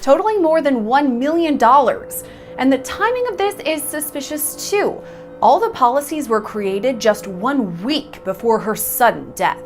totaling more than $1 million. And the timing of this is suspicious too. All the policies were created just 1 week before her sudden death.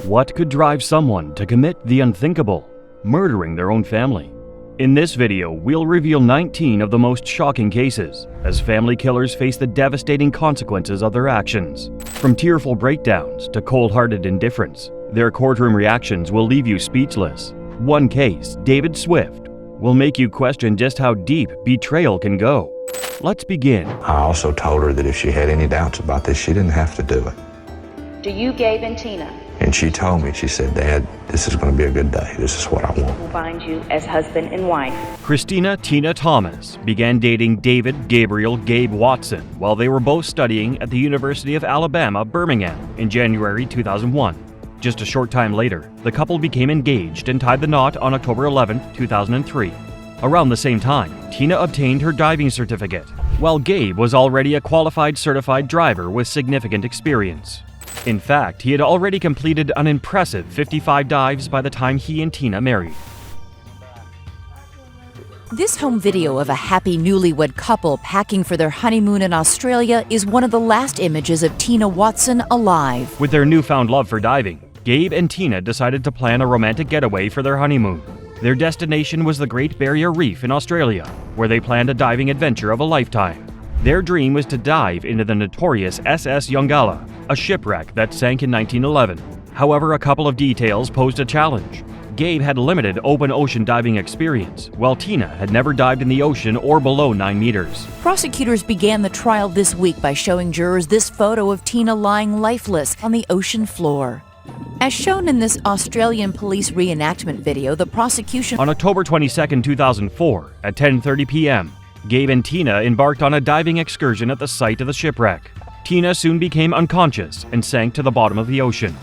What could drive someone to commit the unthinkable, murdering their own family? In this video, we'll reveal 19 of the most shocking cases as family killers face the devastating consequences of their actions. From tearful breakdowns to cold-hearted indifference, their courtroom reactions will leave you speechless. One case, David Swift, will make you question just how deep betrayal can go. Let's begin. I also told her that if she had any doubts about this, she didn't have to do it. Do you, Gabe and Tina? And she told me, she said, "Dad, this is going to be a good day. This is what I want." Will find you as husband and wife. Christina Tina Thomas began dating David Gabriel Gabe Watson while they were both studying at the University of Alabama, Birmingham in January 2001. Just a short time later, the couple became engaged and tied the knot on October 11, 2003. Around the same time, Tina obtained her diving certificate, while Gabe was already a qualified certified driver with significant experience. In fact, he had already completed an impressive 55 dives by the time he and Tina married. This home video of a happy newlywed couple packing for their honeymoon in Australia is one of the last images of Tina Watson alive. With their newfound love for diving, Gabe and Tina decided to plan a romantic getaway for their honeymoon. Their destination was the Great Barrier Reef in Australia, where they planned a diving adventure of a lifetime. Their dream was to dive into the notorious SS Yongala, a shipwreck that sank in 1911. However, a couple of details posed a challenge. Gabe had limited open ocean diving experience, while Tina had never dived in the ocean or below 9 meters. Prosecutors began the trial this week by showing jurors this photo of Tina lying lifeless on the ocean floor. As shown in this Australian police reenactment video, the prosecution... On October 22, 2004, at 10:30 p.m., Gabe and Tina embarked on a diving excursion at the site of the shipwreck. Tina soon became unconscious and sank to the bottom of the ocean.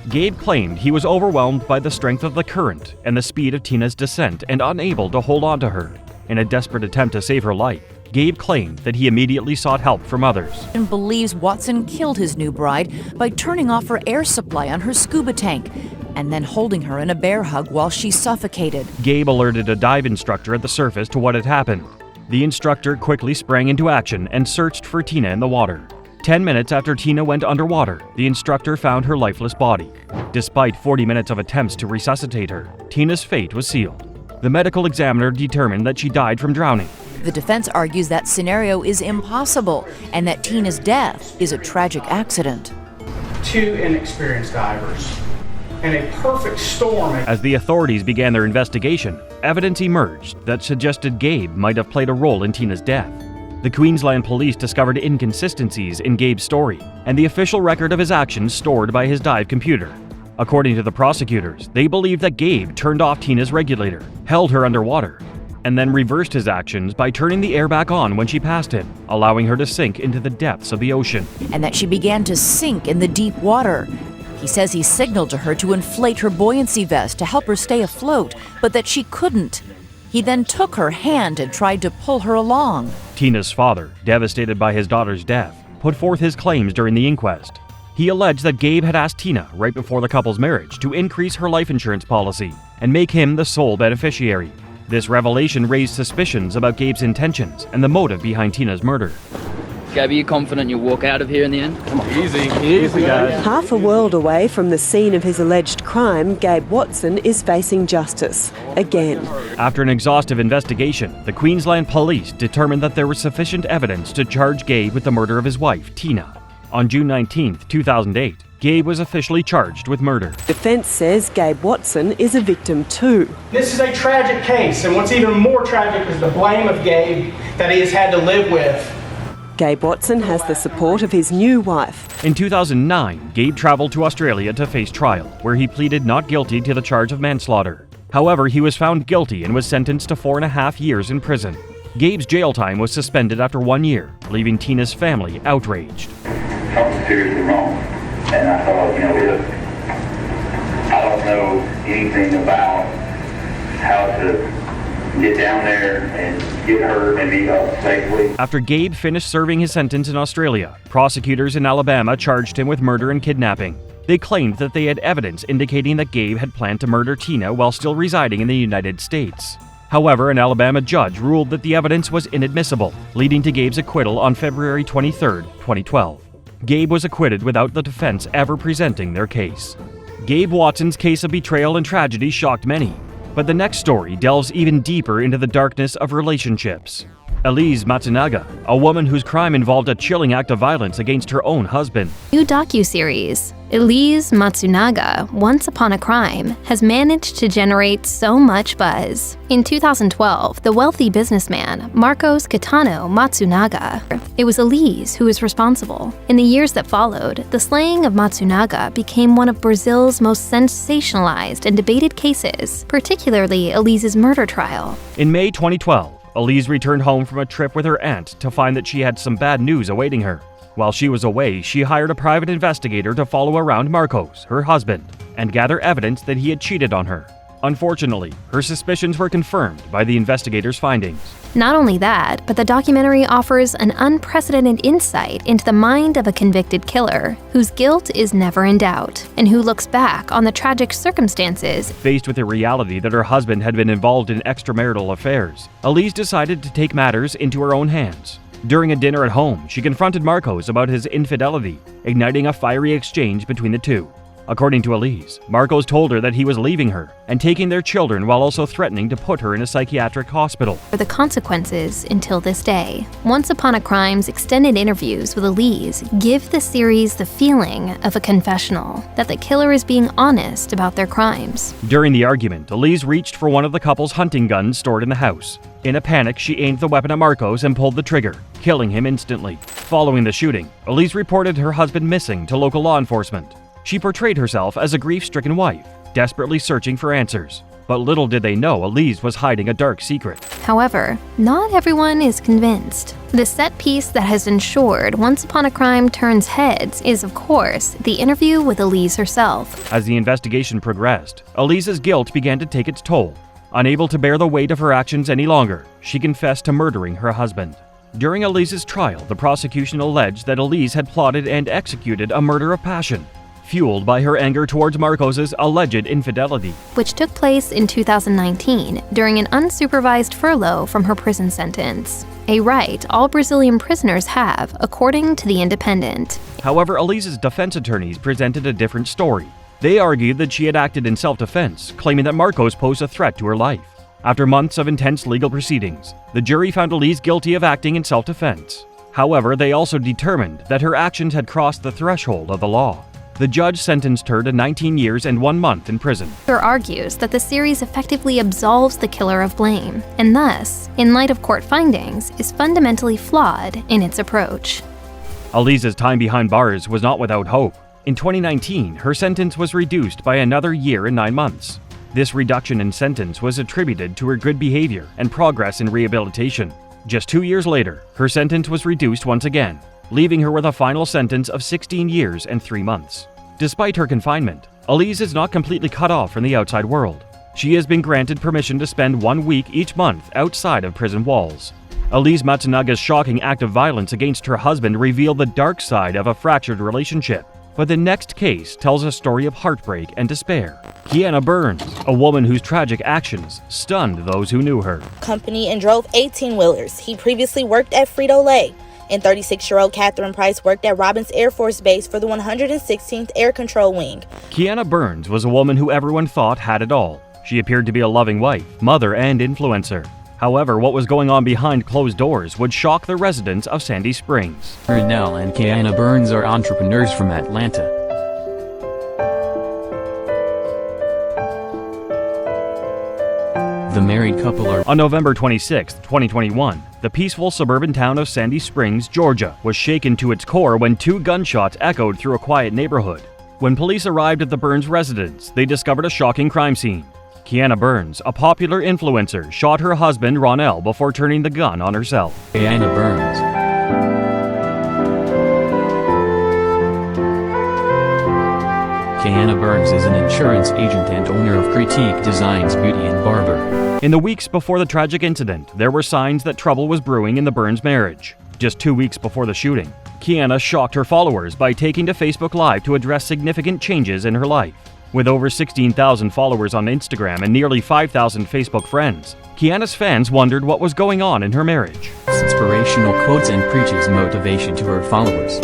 Gabe claimed he was overwhelmed by the strength of the current and the speed of Tina's descent and unable to hold on to her. In a desperate attempt to save her life, Gabe claimed that he immediately sought help from others. And believes Watson killed his new bride by turning off her air supply on her scuba tank and then holding her in a bear hug while she suffocated. Gabe alerted a dive instructor at the surface to what had happened. The instructor quickly sprang into action and searched for Tina in the water. 10 minutes after Tina went underwater, the instructor found her lifeless body. Despite 40 minutes of attempts to resuscitate her, Tina's fate was sealed. The medical examiner determined that she died from drowning. The defense argues that scenario is impossible and that Tina's death is a tragic accident. Two inexperienced divers and a perfect storm. As the authorities began their investigation, evidence emerged that suggested Gabe might have played a role in Tina's death. The Queensland police discovered inconsistencies in Gabe's story and the official record of his actions stored by his dive computer. According to the prosecutors, they believe that Gabe turned off Tina's regulator, held her underwater, and then reversed his actions by turning the air back on when she passed him, allowing her to sink into the depths of the ocean. And that she began to sink in the deep water. He says he signaled to her to inflate her buoyancy vest to help her stay afloat, but that she couldn't. He then took her hand and tried to pull her along. Tina's father, devastated by his daughter's death, put forth his claims during the inquest. He alleged that Gabe had asked Tina right before the couple's marriage to increase her life insurance policy and make him the sole beneficiary. This revelation raised suspicions about Gabe's intentions and the motive behind Tina's murder. Gabe, are you confident you'll walk out of here in the end? Come on. Easy guys. Half a world away from the scene of his alleged crime, Gabe Watson is facing justice again. After an exhaustive investigation, the Queensland police determined that there was sufficient evidence to charge Gabe with the murder of his wife, Tina. On June 19, 2008, Gabe was officially charged with murder. Defense says Gabe Watson is a victim too. This is a tragic case, and what's even more tragic is the blame of Gabe that he has had to live with. Gabe Watson has the support of his new wife. In 2009, Gabe traveled to Australia to face trial, where he pleaded not guilty to the charge of manslaughter. However, he was found guilty and was sentenced to 4.5 years in prison. Gabe's jail time was suspended after 1 year, leaving Tina's family outraged. Something seriously wrong, and I thought, I don't know anything about how to get down there and get her and be up safely. After Gabe finished serving his sentence in Australia, prosecutors in Alabama charged him with murder and kidnapping. They claimed that they had evidence indicating that Gabe had planned to murder Tina while still residing in the United States. However, an Alabama judge ruled that the evidence was inadmissible, leading to Gabe's acquittal on February 23, 2012. Gabe was acquitted without the defense ever presenting their case. Gabe Watson's case of betrayal and tragedy shocked many, but the next story delves even deeper into the darkness of relationships. Elise Matsunaga, a woman whose crime involved a chilling act of violence against her own husband. New docuseries, Elise Matsunaga, Once Upon a Crime, has managed to generate so much buzz. In 2012, the wealthy businessman Marcos Caetano Matsunaga. It was Elise who was responsible. In the years that followed, the slaying of Matsunaga became one of Brazil's most sensationalized and debated cases, particularly Elise's murder trial. In May 2012, Elise returned home from a trip with her aunt to find that she had some bad news awaiting her. While she was away, she hired a private investigator to follow around Marcos, her husband, and gather evidence that he had cheated on her. Unfortunately, her suspicions were confirmed by the investigator's findings. Not only that, but the documentary offers an unprecedented insight into the mind of a convicted killer, whose guilt is never in doubt, and who looks back on the tragic circumstances. Faced with the reality that her husband had been involved in extramarital affairs, Elise decided to take matters into her own hands. During a dinner at home, she confronted Marcos about his infidelity, igniting a fiery exchange between the two. According to Elise, Marcos told her that he was leaving her and taking their children while also threatening to put her in a psychiatric hospital. For the consequences until this day. Once Upon a Crime's extended interviews with Elise give the series the feeling of a confessional, that the killer is being honest about their crimes. During the argument, Elise reached for one of the couple's hunting guns stored in the house. In a panic, she aimed the weapon at Marcos and pulled the trigger, killing him instantly. Following the shooting, Elise reported her husband missing to local law enforcement. She portrayed herself as a grief-stricken wife, desperately searching for answers. But little did they know Elise was hiding a dark secret. However, not everyone is convinced. The set piece that has ensured Once Upon a Crime turns heads is, of course, the interview with Elise herself. As the investigation progressed, Elise's guilt began to take its toll. Unable to bear the weight of her actions any longer, she confessed to murdering her husband. During Elise's trial, the prosecution alleged that Elise had plotted and executed a murder of passion, fueled by her anger towards Marcos's alleged infidelity, which took place in 2019 during an unsupervised furlough from her prison sentence, a right all Brazilian prisoners have, according to The Independent. However, Elise's defense attorneys presented a different story. They argued that she had acted in self-defense, claiming that Marcos posed a threat to her life. After months of intense legal proceedings, the jury found Elise guilty of acting in self-defense. However, they also determined that her actions had crossed the threshold of the law. The judge sentenced her to 19 years and 1 month in prison. Her argues that the series effectively absolves the killer of blame, and thus, in light of court findings, is fundamentally flawed in its approach. Elise's time behind bars was not without hope. In 2019, her sentence was reduced by another year and 9 months. This reduction in sentence was attributed to her good behavior and progress in rehabilitation. Just 2 years later, her sentence was reduced once again, leaving her with a final sentence of 16 years and 3 months. Despite her confinement, Elise is not completely cut off from the outside world. She has been granted permission to spend 1 week each month outside of prison walls. Elise Matsunaga's shocking act of violence against her husband revealed the dark side of a fractured relationship. But the next case tells a story of heartbreak and despair. Kiana Burns, a woman whose tragic actions stunned those who knew her. Company and drove 18-wheelers. He previously worked at Frito-Lay. And 36-year-old Catherine Price worked at Robins Air Force Base for the 116th Air Control Wing. Kiana Burns was a woman who everyone thought had it all. She appeared to be a loving wife, mother, and influencer. However, what was going on behind closed doors would shock the residents of Sandy Springs. Rebello and Kiana Burns are entrepreneurs from Atlanta. The married couple are... On November 26, 2021, the peaceful suburban town of Sandy Springs, Georgia, was shaken to its core when 2 gunshots echoed through a quiet neighborhood. When police arrived at the Burns residence, they discovered a shocking crime scene. Kiana Burns, a popular influencer, shot her husband Ronell before turning the gun on herself. Kiana Burns. Kiana Burns is an insurance agent and owner of Critique Designs Beauty and Barber. In the weeks before the tragic incident, there were signs that trouble was brewing in the Burns marriage. Just 2 weeks before the shooting, Kiana shocked her followers by taking to Facebook Live to address significant changes in her life. With over 16,000 followers on Instagram and nearly 5,000 Facebook friends, Kiana's fans wondered what was going on in her marriage. Inspirational quotes and preaches motivation to her followers.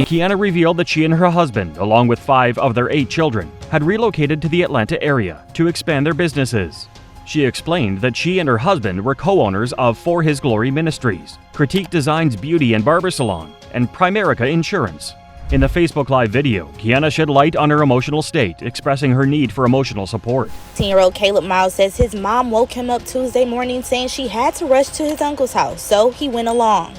Kiana revealed that she and her husband, along with 5 of their 8 children, had relocated to the Atlanta area to expand their businesses. She explained that she and her husband were co-owners of For His Glory Ministries, Critique Designs Beauty and Barber Salon, and Primerica Insurance. In the Facebook Live video, Kiana shed light on her emotional state, expressing her need for emotional support. 10-year-old Caleb Miles says his mom woke him up Tuesday morning saying she had to rush to his uncle's house, so he went along.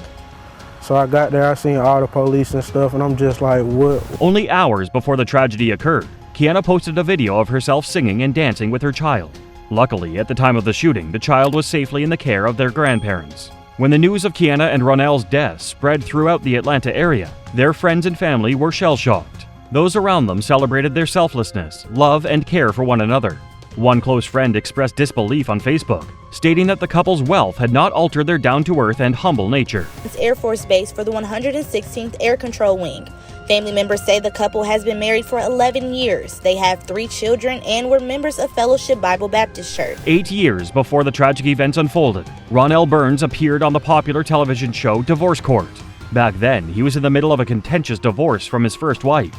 So I got there, I seen all the police and stuff, and I'm just like, what? Only hours before the tragedy occurred, Kiana posted a video of herself singing and dancing with her child. Luckily, at the time of the shooting, the child was safely in the care of their grandparents. When the news of Kiana and Ronell's deaths spread throughout the Atlanta area, their friends and family were shell-shocked. Those around them celebrated their selflessness, love, and care for one another. One close friend expressed disbelief on Facebook, stating that the couple's wealth had not altered their down-to-earth and humble nature. It's Air Force Base for the 116th Air Control Wing. Family members say the couple has been married for 11 years. They have 3 children and were members of Fellowship Bible Baptist Church. 8 years before the tragic events unfolded, Ronell Burns appeared on the popular television show Divorce Court. Back then, he was in the middle of a contentious divorce from his first wife.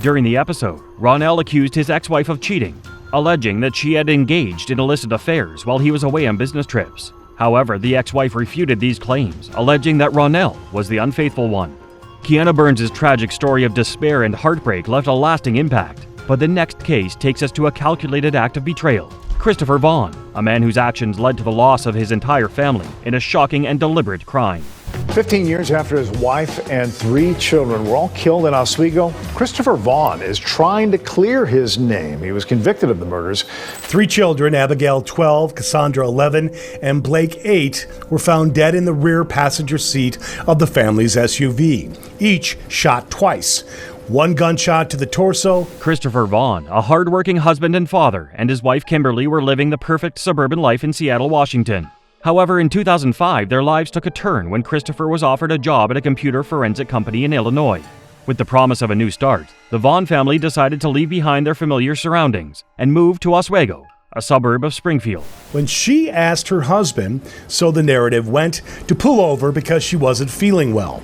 During the episode, Ronell accused his ex-wife of cheating, alleging that she had engaged in illicit affairs while he was away on business trips. However, the ex-wife refuted these claims, alleging that Ronell was the unfaithful one. Kiana Burns' tragic story of despair and heartbreak left a lasting impact, but the next case takes us to a calculated act of betrayal. Christopher Vaughn, a man whose actions led to the loss of his entire family in a shocking and deliberate crime. 15 years after his wife and 3 children were all killed in Oswego, Christopher Vaughn is trying to clear his name. He was convicted of the murders. 3 children, Abigail 12, Cassandra 11, and Blake 8, were found dead in the rear passenger seat of the family's SUV, each shot twice. 1 gunshot to the torso. Christopher Vaughn, a hard-working husband and father, and his wife Kimberly were living the perfect suburban life in Seattle, Washington. However, in 2005, their lives took a turn when Christopher was offered a job at a computer forensic company in Illinois. With the promise of a new start, the Vaughn family decided to leave behind their familiar surroundings and move to Oswego, a suburb of Springfield. When she asked her husband, so the narrative went, to pull over because she wasn't feeling well.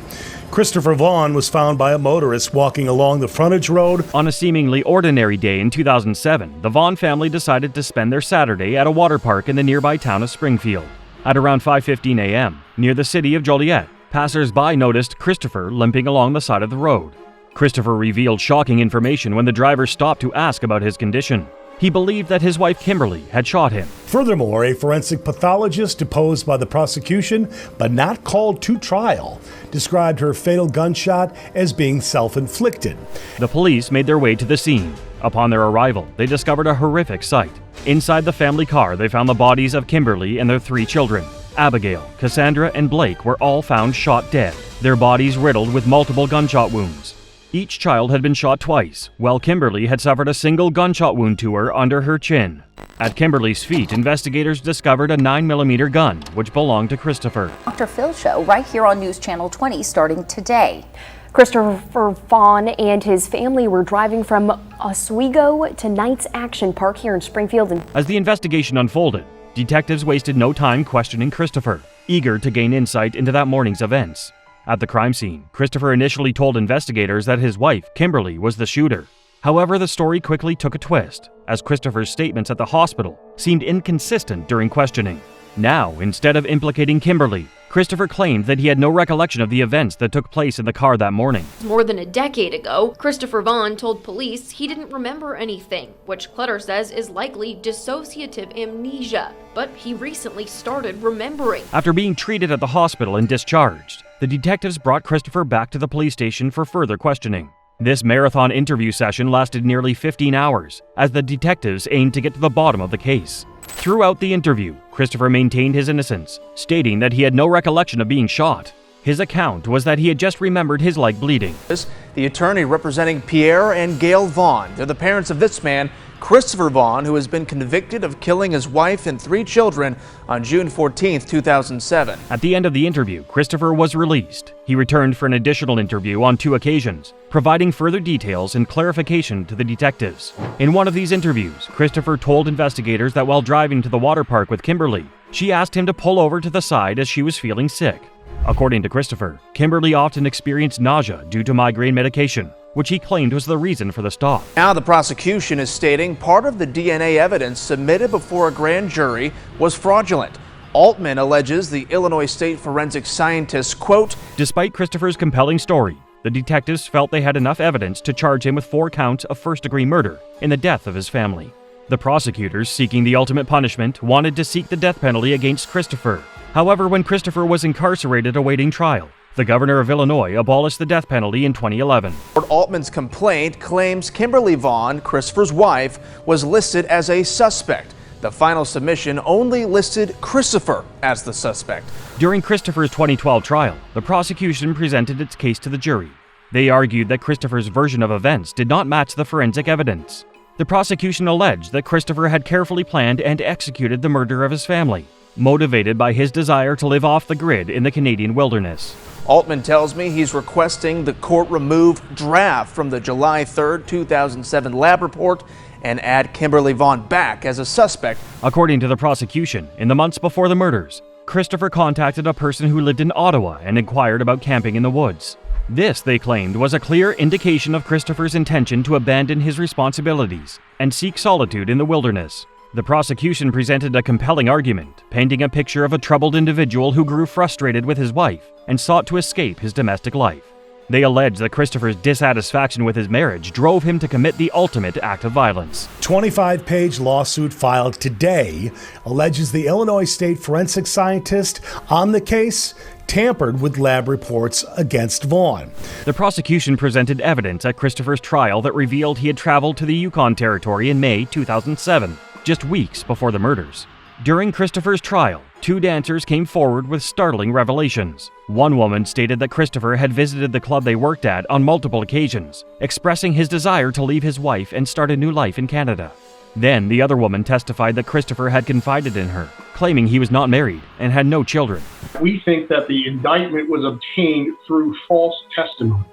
Christopher Vaughn was found by a motorist walking along the frontage road. On a seemingly ordinary day in 2007, the Vaughn family decided to spend their Saturday at a water park in the nearby town of Springfield. At around 5:15 a.m., near the city of Joliet, passers-by noticed Christopher limping along the side of the road. Christopher revealed shocking information when the driver stopped to ask about his condition. He believed that his wife Kimberly had shot him. Furthermore, a forensic pathologist deposed by the prosecution, but not called to trial, described her fatal gunshot as being self-inflicted. The police made their way to the scene. Upon their arrival, they discovered a horrific sight. Inside the family car, they found the bodies of Kimberly and their 3 children. Abigail, Cassandra, and Blake were all found shot dead, their bodies riddled with multiple gunshot wounds. Each child had been shot twice, while Kimberly had suffered a single gunshot wound to her under her chin. At Kimberly's feet, investigators discovered a 9mm gun, which belonged to Christopher. Dr. Phil Show, right here on News Channel 20, starting today. Christopher Vaughn and his family were driving from Oswego to Knights Action Park here in Springfield. As the investigation unfolded, detectives wasted no time questioning Christopher, eager to gain insight into that morning's events. At the crime scene, Christopher initially told investigators that his wife, Kimberly, was the shooter. However, the story quickly took a twist, as Christopher's statements at the hospital seemed inconsistent during questioning. Now, instead of implicating Kimberly, Christopher claimed that he had no recollection of the events that took place in the car that morning. More than a decade ago, Christopher Vaughn told police he didn't remember anything, which Clutter says is likely dissociative amnesia, but he recently started remembering. After being treated at the hospital and discharged, the detectives brought Christopher back to the police station for further questioning. This marathon interview session lasted nearly 15 hours, as the detectives aimed to get to the bottom of the case. Throughout the interview, Christopher maintained his innocence, stating that he had no recollection of being shot. His account was that he had just remembered his leg bleeding. The attorney representing Pierre and Gail Vaughn, they're the parents of this man, Christopher Vaughn, who has been convicted of killing his wife and 3 children on June 14, 2007. At the end of the interview, Christopher was released. He returned for an additional interview on 2 occasions, providing further details and clarification to the detectives. In one of these interviews, Christopher told investigators that while driving to the water park with Kimberly, she asked him to pull over to the side as she was feeling sick. According to Christopher, Kimberly often experienced nausea due to migraine medication, which he claimed was the reason for the stop. Now the prosecution is stating part of the DNA evidence submitted before a grand jury was fraudulent. Altman alleges the Illinois State forensic scientist, quote, "Despite Christopher's compelling story, the detectives felt they had enough evidence to charge him with 4 counts of first-degree murder in the death of his family." The prosecutors, seeking the ultimate punishment, wanted to seek the death penalty against Christopher. However, when Christopher was incarcerated awaiting trial, the governor of Illinois abolished the death penalty in 2011. Altman's complaint claims Kimberly Vaughn, Christopher's wife, was listed as a suspect. The final submission only listed Christopher as the suspect. During Christopher's 2012 trial, the prosecution presented its case to the jury. They argued that Christopher's version of events did not match the forensic evidence. The prosecution alleged that Christopher had carefully planned and executed the murder of his family, motivated by his desire to live off the grid in the Canadian wilderness. Altman tells me he's requesting the court remove draft from the July 3, 2007 lab report and add Kimberly Vaughn back as a suspect. According to the prosecution, in the months before the murders, Christopher contacted a person who lived in Ottawa and inquired about camping in the woods. This, they claimed, was a clear indication of Christopher's intention to abandon his responsibilities and seek solitude in the wilderness. The prosecution presented a compelling argument, painting a picture of a troubled individual who grew frustrated with his wife and sought to escape his domestic life. They alleged that Christopher's dissatisfaction with his marriage drove him to commit the ultimate act of violence. 25-page lawsuit filed today alleges the Illinois State forensic scientist on the case tampered with lab reports against Vaughn. The prosecution presented evidence at Christopher's trial that revealed he had traveled to the Yukon Territory in May 2007, just weeks before the murders. During Christopher's trial, 2 dancers came forward with startling revelations. One woman stated that Christopher had visited the club they worked at on multiple occasions, expressing his desire to leave his wife and start a new life in Canada. Then the other woman testified that Christopher had confided in her, claiming he was not married and had no children. We think that the indictment was obtained through false testimony.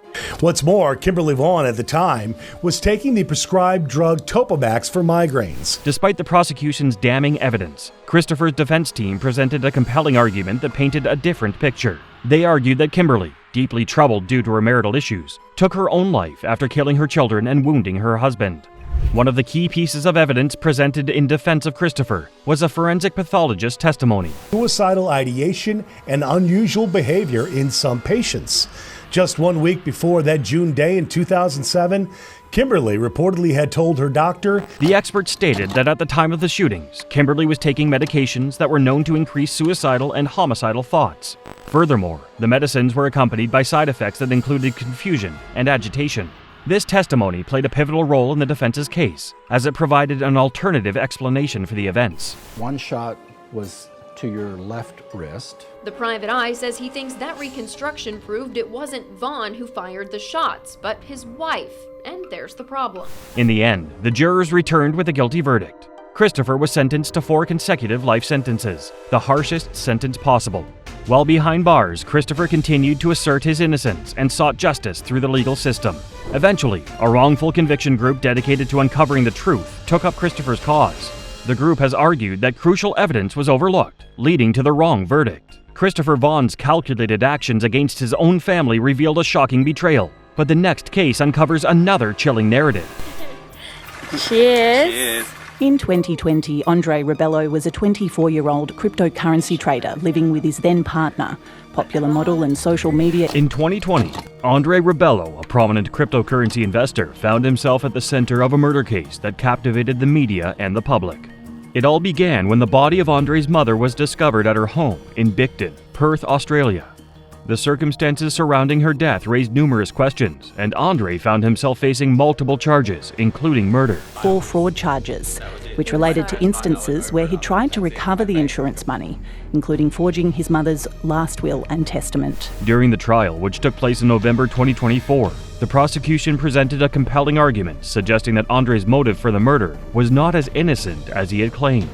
What's more, Kimberly Vaughn at the time was taking the prescribed drug Topamax for migraines. Despite the prosecution's damning evidence, Christopher's defense team presented a compelling argument that painted a different picture. They argued that Kimberly, deeply troubled due to her marital issues, took her own life after killing her children and wounding her husband. One of the key pieces of evidence presented in defense of Christopher was a forensic pathologist's testimony. Suicidal ideation and unusual behavior in some patients. Just 1 week before that June day in 2007, Kimberly reportedly had told her doctor. The expert stated that at the time of the shootings, Kimberly was taking medications that were known to increase suicidal and homicidal thoughts. Furthermore, the medicines were accompanied by side effects that included confusion and agitation. This testimony played a pivotal role in the defense's case, as it provided an alternative explanation for the events. One shot was to your left wrist. The private eye says he thinks that reconstruction proved it wasn't Vaughn who fired the shots, but his wife. And there's the problem. In the end, the jurors returned with a guilty verdict. Christopher was sentenced to 4 consecutive life sentences, the harshest sentence possible. While behind bars, Christopher continued to assert his innocence and sought justice through the legal system. Eventually, a wrongful conviction group dedicated to uncovering the truth took up Christopher's cause. The group has argued that crucial evidence was overlooked, leading to the wrong verdict. Christopher Vaughn's calculated actions against his own family revealed a shocking betrayal, but the next case uncovers another chilling narrative. Cheers! Cheers. In 2020, Andre Rebello was a 24-year-old cryptocurrency trader living with his then partner, popular model and social media. In 2020, Andre Rebello, a prominent cryptocurrency investor, found himself at the center of a murder case that captivated the media and the public. It all began when the body of Andre's mother was discovered at her home in Bicton, Perth, Australia. The circumstances surrounding her death raised numerous questions, and Andre found himself facing multiple charges, including murder. 4 fraud charges, which related to instances where he tried to recover the insurance money, including forging his mother's last will and testament. During the trial, which took place in November 2024, the prosecution presented a compelling argument suggesting that Andre's motive for the murder was not as innocent as he had claimed.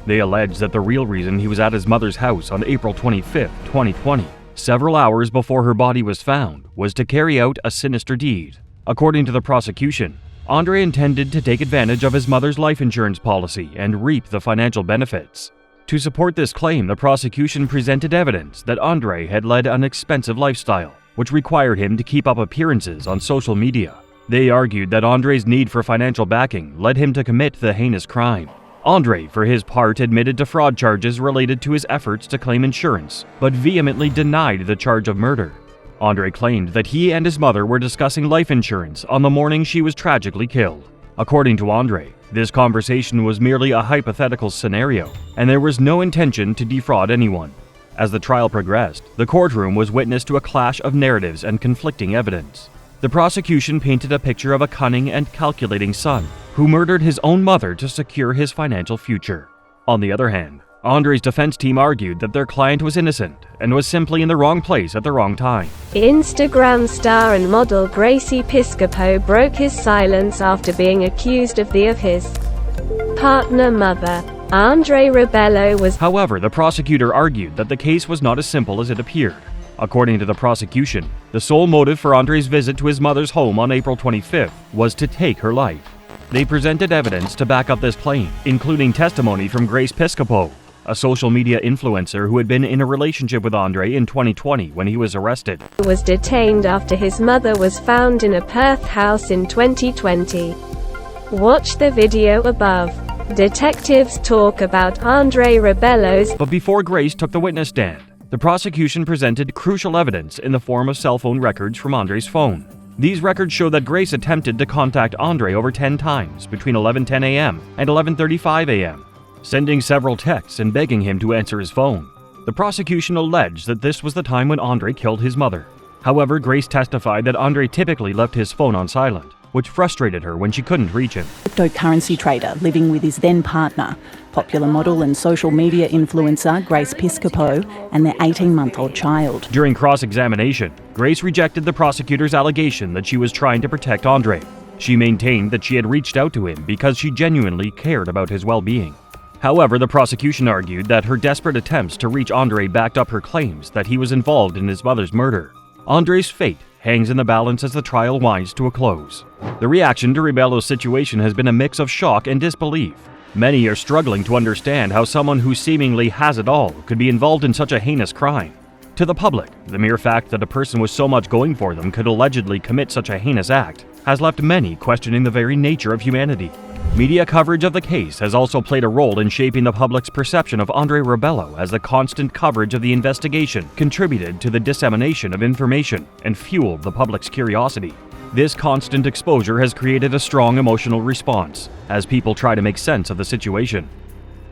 They alleged that the real reason he was at his mother's house on April 25, 2020, several hours before her body was found, was to carry out a sinister deed. According to the prosecution, Andre intended to take advantage of his mother's life insurance policy and reap the financial benefits. To support this claim, the prosecution presented evidence that Andre had led an expensive lifestyle, which required him to keep up appearances on social media. They argued that Andre's need for financial backing led him to commit the heinous crime. Andre, for his part, admitted to fraud charges related to his efforts to claim insurance, but vehemently denied the charge of murder. Andre claimed that he and his mother were discussing life insurance on the morning she was tragically killed. According to Andre, this conversation was merely a hypothetical scenario, and there was no intention to defraud anyone. As the trial progressed, the courtroom was witness to a clash of narratives and conflicting evidence. The prosecution painted a picture of a cunning and calculating son who murdered his own mother to secure his financial future. On the other hand, Andre's defense team argued that their client was innocent and was simply in the wrong place at the wrong time. Instagram star and model Gracie Piscopo broke his silence after being accused of his partner mother, Andre Rebello, was. However, the prosecutor argued that the case was not as simple as it appeared. According to the prosecution, the sole motive for Andre's visit to his mother's home on April 25th was to take her life. They presented evidence to back up this claim, including testimony from Grace Piscopo, a social media influencer who had been in a relationship with Andre in 2020 when he was arrested. Was detained after his mother was found in a Perth house in 2020. Watch the video above. Detectives talk about Andre Rebello's. But before Grace took the witness stand, the prosecution presented crucial evidence in the form of cell phone records from Andre's phone. These records show that Grace attempted to contact Andre over 10 times between 11:10 a.m. and 11:35 a.m., sending several texts and begging him to answer his phone. The prosecution alleged that this was the time when Andre killed his mother. However, Grace testified that Andre typically left his phone on silent, which frustrated her when she couldn't reach him. Cryptocurrency trader living with his then partner, popular model and social media influencer Grace Piscopo, and their 18-month-old child. During cross-examination, Grace rejected the prosecutor's allegation that she was trying to protect Andre. She maintained that she had reached out to him because she genuinely cared about his well-being. However, the prosecution argued that her desperate attempts to reach Andre backed up her claims that he was involved in his mother's murder. Andre's fate hangs in the balance as the trial winds to a close. The reaction to Rebello's situation has been a mix of shock and disbelief. Many are struggling to understand how someone who seemingly has it all could be involved in such a heinous crime. To the public, the mere fact that a person with so much going for them could allegedly commit such a heinous act has left many questioning the very nature of humanity. Media coverage of the case has also played a role in shaping the public's perception of Andre Rebello, as the constant coverage of the investigation contributed to the dissemination of information and fueled the public's curiosity. This constant exposure has created a strong emotional response as people try to make sense of the situation.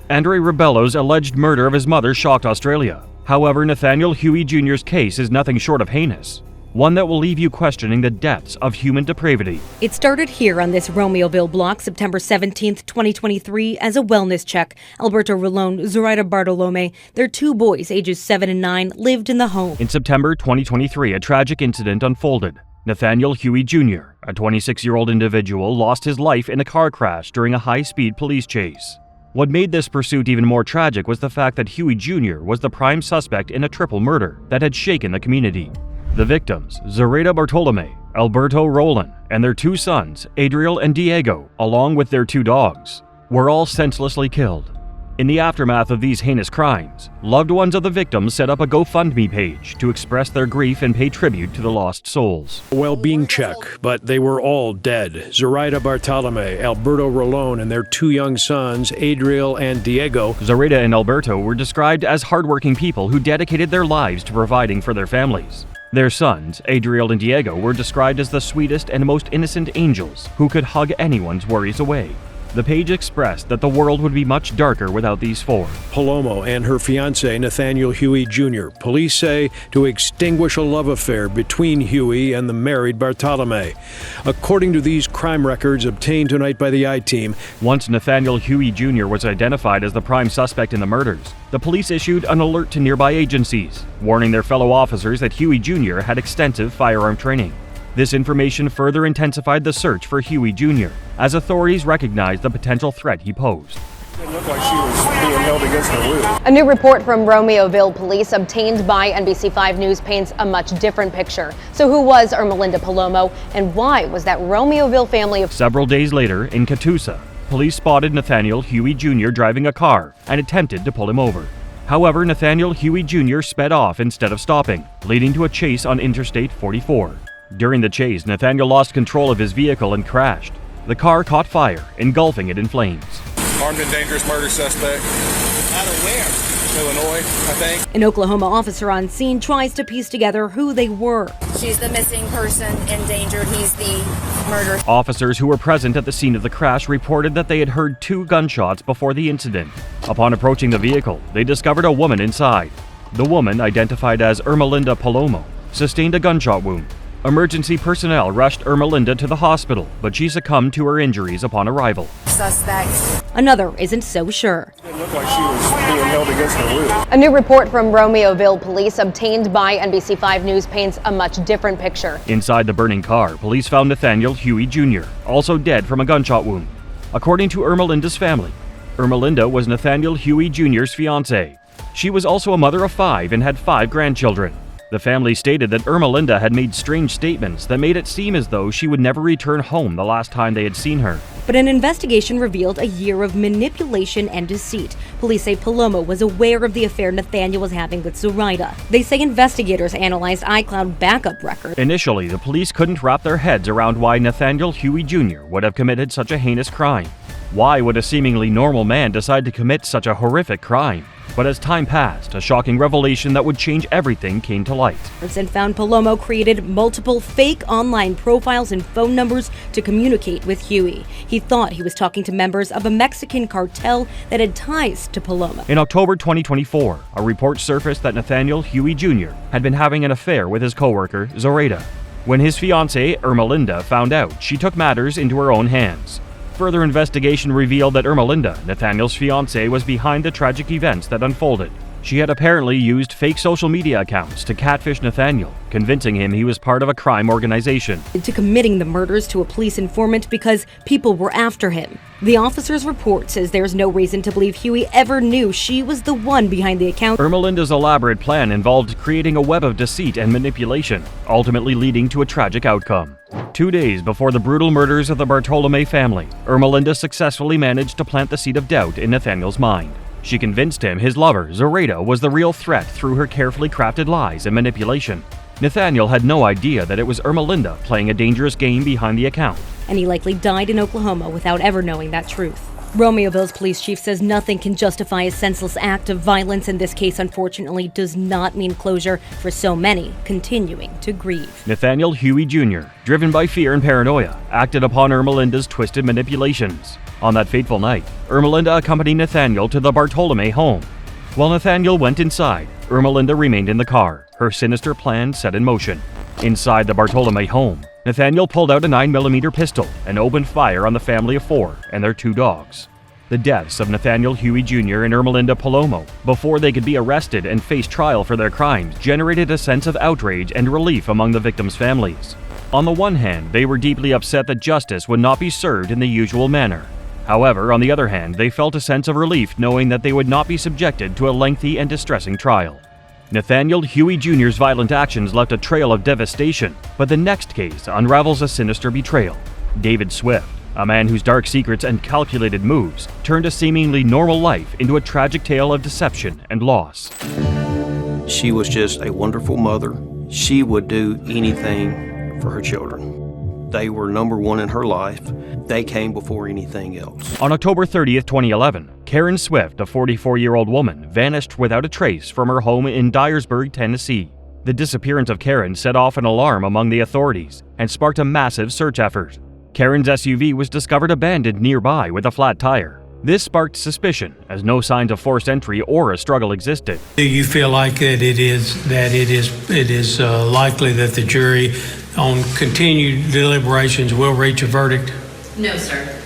Andre Rebello's alleged murder of his mother shocked Australia. However, Nathaniel Huey Jr.'s case is nothing short of heinous, one that will leave you questioning the depths of human depravity. It started here on this Romeoville block September 17th, 2023, as a wellness check. Alberto Rolone, Zoraida Bartolome, their two boys, ages 7 and 9, lived in the home. In September 2023, a tragic incident unfolded. Nathaniel Huey Jr., a 26-year-old individual, lost his life in a car crash during a high-speed police chase. What made this pursuit even more tragic was the fact that Huey Jr. was the prime suspect in a triple murder that had shaken the community. The victims, Zoraida Bartolome, Alberto Roland, and their two sons, Adriel and Diego, along with their two dogs, were all senselessly killed. In the aftermath of these heinous crimes, loved ones of the victims set up a GoFundMe page to express their grief and pay tribute to the lost souls. Well-being check, but they were all dead. Zoraida Bartolome, Alberto Rolone, and their two young sons, Adriel and Diego. Zoraida and Alberto were described as hardworking people who dedicated their lives to providing for their families. Their sons, Adriel and Diego, were described as the sweetest and most innocent angels who could hug anyone's worries away. The page expressed that the world would be much darker without these four. Palomo and her fiancé, Nathaniel Huey Jr. Police say to extinguish a love affair between Huey and the married Bartolome. According to these crime records obtained tonight by the I-Team, once Nathaniel Huey Jr. was identified as the prime suspect in the murders, the police issued an alert to nearby agencies, warning their fellow officers that Huey Jr. had extensive firearm training. This information further intensified the search for Huey Jr., as authorities recognized the potential threat he posed. It looked like she was being held against her will. A new report from Romeoville police obtained by NBC5 News paints a much different picture. So who was Ermelinda Palomo, and why was that Romeoville family of... Several days later, in Catoosa, police spotted Nathaniel Huey Jr. driving a car and attempted to pull him over. However, Nathaniel Huey Jr. sped off instead of stopping, leading to a chase on Interstate 44. During the chase, Nathaniel lost control of his vehicle and crashed. The car caught fire, engulfing it in flames. Armed and dangerous murder suspect. Out of where? Illinois, I think. An Oklahoma officer on scene tries to piece together who they were. She's the missing person, endangered. He's the murderer. Officers who were present at the scene of the crash reported that they had heard 2 gunshots before the incident. Upon approaching the vehicle, they discovered a woman inside. The woman, identified as Ermelinda Palomo, sustained a gunshot wound. Emergency personnel rushed Ermelinda to the hospital, but she succumbed to her injuries upon arrival. Suspect. Another isn't so sure. It looked like she was being held against her will. A new report from Romeoville police obtained by NBC5 News paints a much different picture. Inside the burning car, police found Nathaniel Huey Jr., also dead from a gunshot wound. According to Ermelinda's family, Ermelinda was Nathaniel Huey Jr.'s fiancée. She was also a mother of 5 and had 5 grandchildren. The family stated that Ermelinda had made strange statements that made it seem as though she would never return home the last time they had seen her. But an investigation revealed a year of manipulation and deceit. Police say Palomo was aware of the affair Nathaniel was having with Zoraida. They say investigators analyzed iCloud backup records. Initially, the police couldn't wrap their heads around why Nathaniel Huey Jr. would have committed such a heinous crime. Why would a seemingly normal man decide to commit such a horrific crime? But as time passed, a shocking revelation that would change everything came to light. Carlson found Palomo created multiple fake online profiles and phone numbers to communicate with Huey. He thought he was talking to members of a Mexican cartel that had ties to Palomo. In October 2024, a report surfaced that Nathaniel Huey Jr. had been having an affair with his coworker, Zoraida. When his fiancée, Ermelinda, found out, she took matters into her own hands. Further investigation revealed that Ermelinda, Nathaniel's fiancée, was behind the tragic events that unfolded. She had apparently used fake social media accounts to catfish Nathaniel, convincing him he was part of a crime organization. To committing the murders to a police informant because people were after him. The officer's report says there's no reason to believe Huey ever knew she was the one behind the account. Ermelinda's elaborate plan involved creating a web of deceit and manipulation, ultimately leading to a tragic outcome. 2 days before the brutal murders of the Bartolome family, Ermelinda successfully managed to plant the seed of doubt in Nathaniel's mind. She convinced him his lover, Zoraida, was the real threat through her carefully crafted lies and manipulation. Nathaniel had no idea that it was Ermelinda playing a dangerous game behind the account. And he likely died in Oklahoma without ever knowing that truth. Romeoville's police chief says nothing can justify a senseless act of violence, and this case unfortunately does not mean closure for so many continuing to grieve. Nathaniel Huey Jr., driven by fear and paranoia, acted upon Ermelinda's twisted manipulations. On that fateful night, Ermelinda accompanied Nathaniel to the Bartolome home. While Nathaniel went inside, Ermelinda remained in the car, her sinister plan set in motion. Inside the Bartolome home, Nathaniel pulled out a 9mm pistol and opened fire on the family of 4 and their 2 dogs. The deaths of Nathaniel Huey Jr. and Ermelinda Palomo, before they could be arrested and face trial for their crimes, generated a sense of outrage and relief among the victims' families. On the one hand, they were deeply upset that justice would not be served in the usual manner. However, on the other hand, they felt a sense of relief knowing that they would not be subjected to a lengthy and distressing trial. Nathaniel Huey Jr.'s violent actions left a trail of devastation, but the next case unravels a sinister betrayal. David Swift, a man whose dark secrets and calculated moves turned a seemingly normal life into a tragic tale of deception and loss. She was just a wonderful mother. She would do anything for her children. They were number one in her life. They came before anything else. On October 30th, 2011, Karen Swift, a 44-year-old woman, vanished without a trace from her home in Dyersburg, Tennessee. The disappearance of Karen set off an alarm among the authorities and sparked a massive search effort. Karen's SUV was discovered abandoned nearby with a flat tire. This sparked suspicion, as no signs of forced entry or a struggle existed. Do you feel like that it is likely that the jury, on continued deliberations, will reach a verdict? No, sir.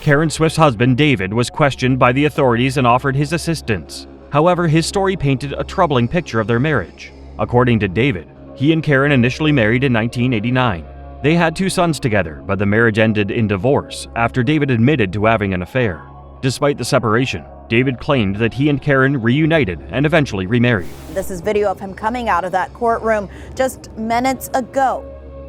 Karen Swift's husband, David, was questioned by the authorities and offered his assistance. However, his story painted a troubling picture of their marriage. According to David, He and Karen initially married in 1989. They had 2 sons together, but the marriage ended in divorce after David admitted to having an affair. Despite the separation, David claimed that he and Karen reunited and eventually remarried. This is video of him coming out of that courtroom just minutes ago.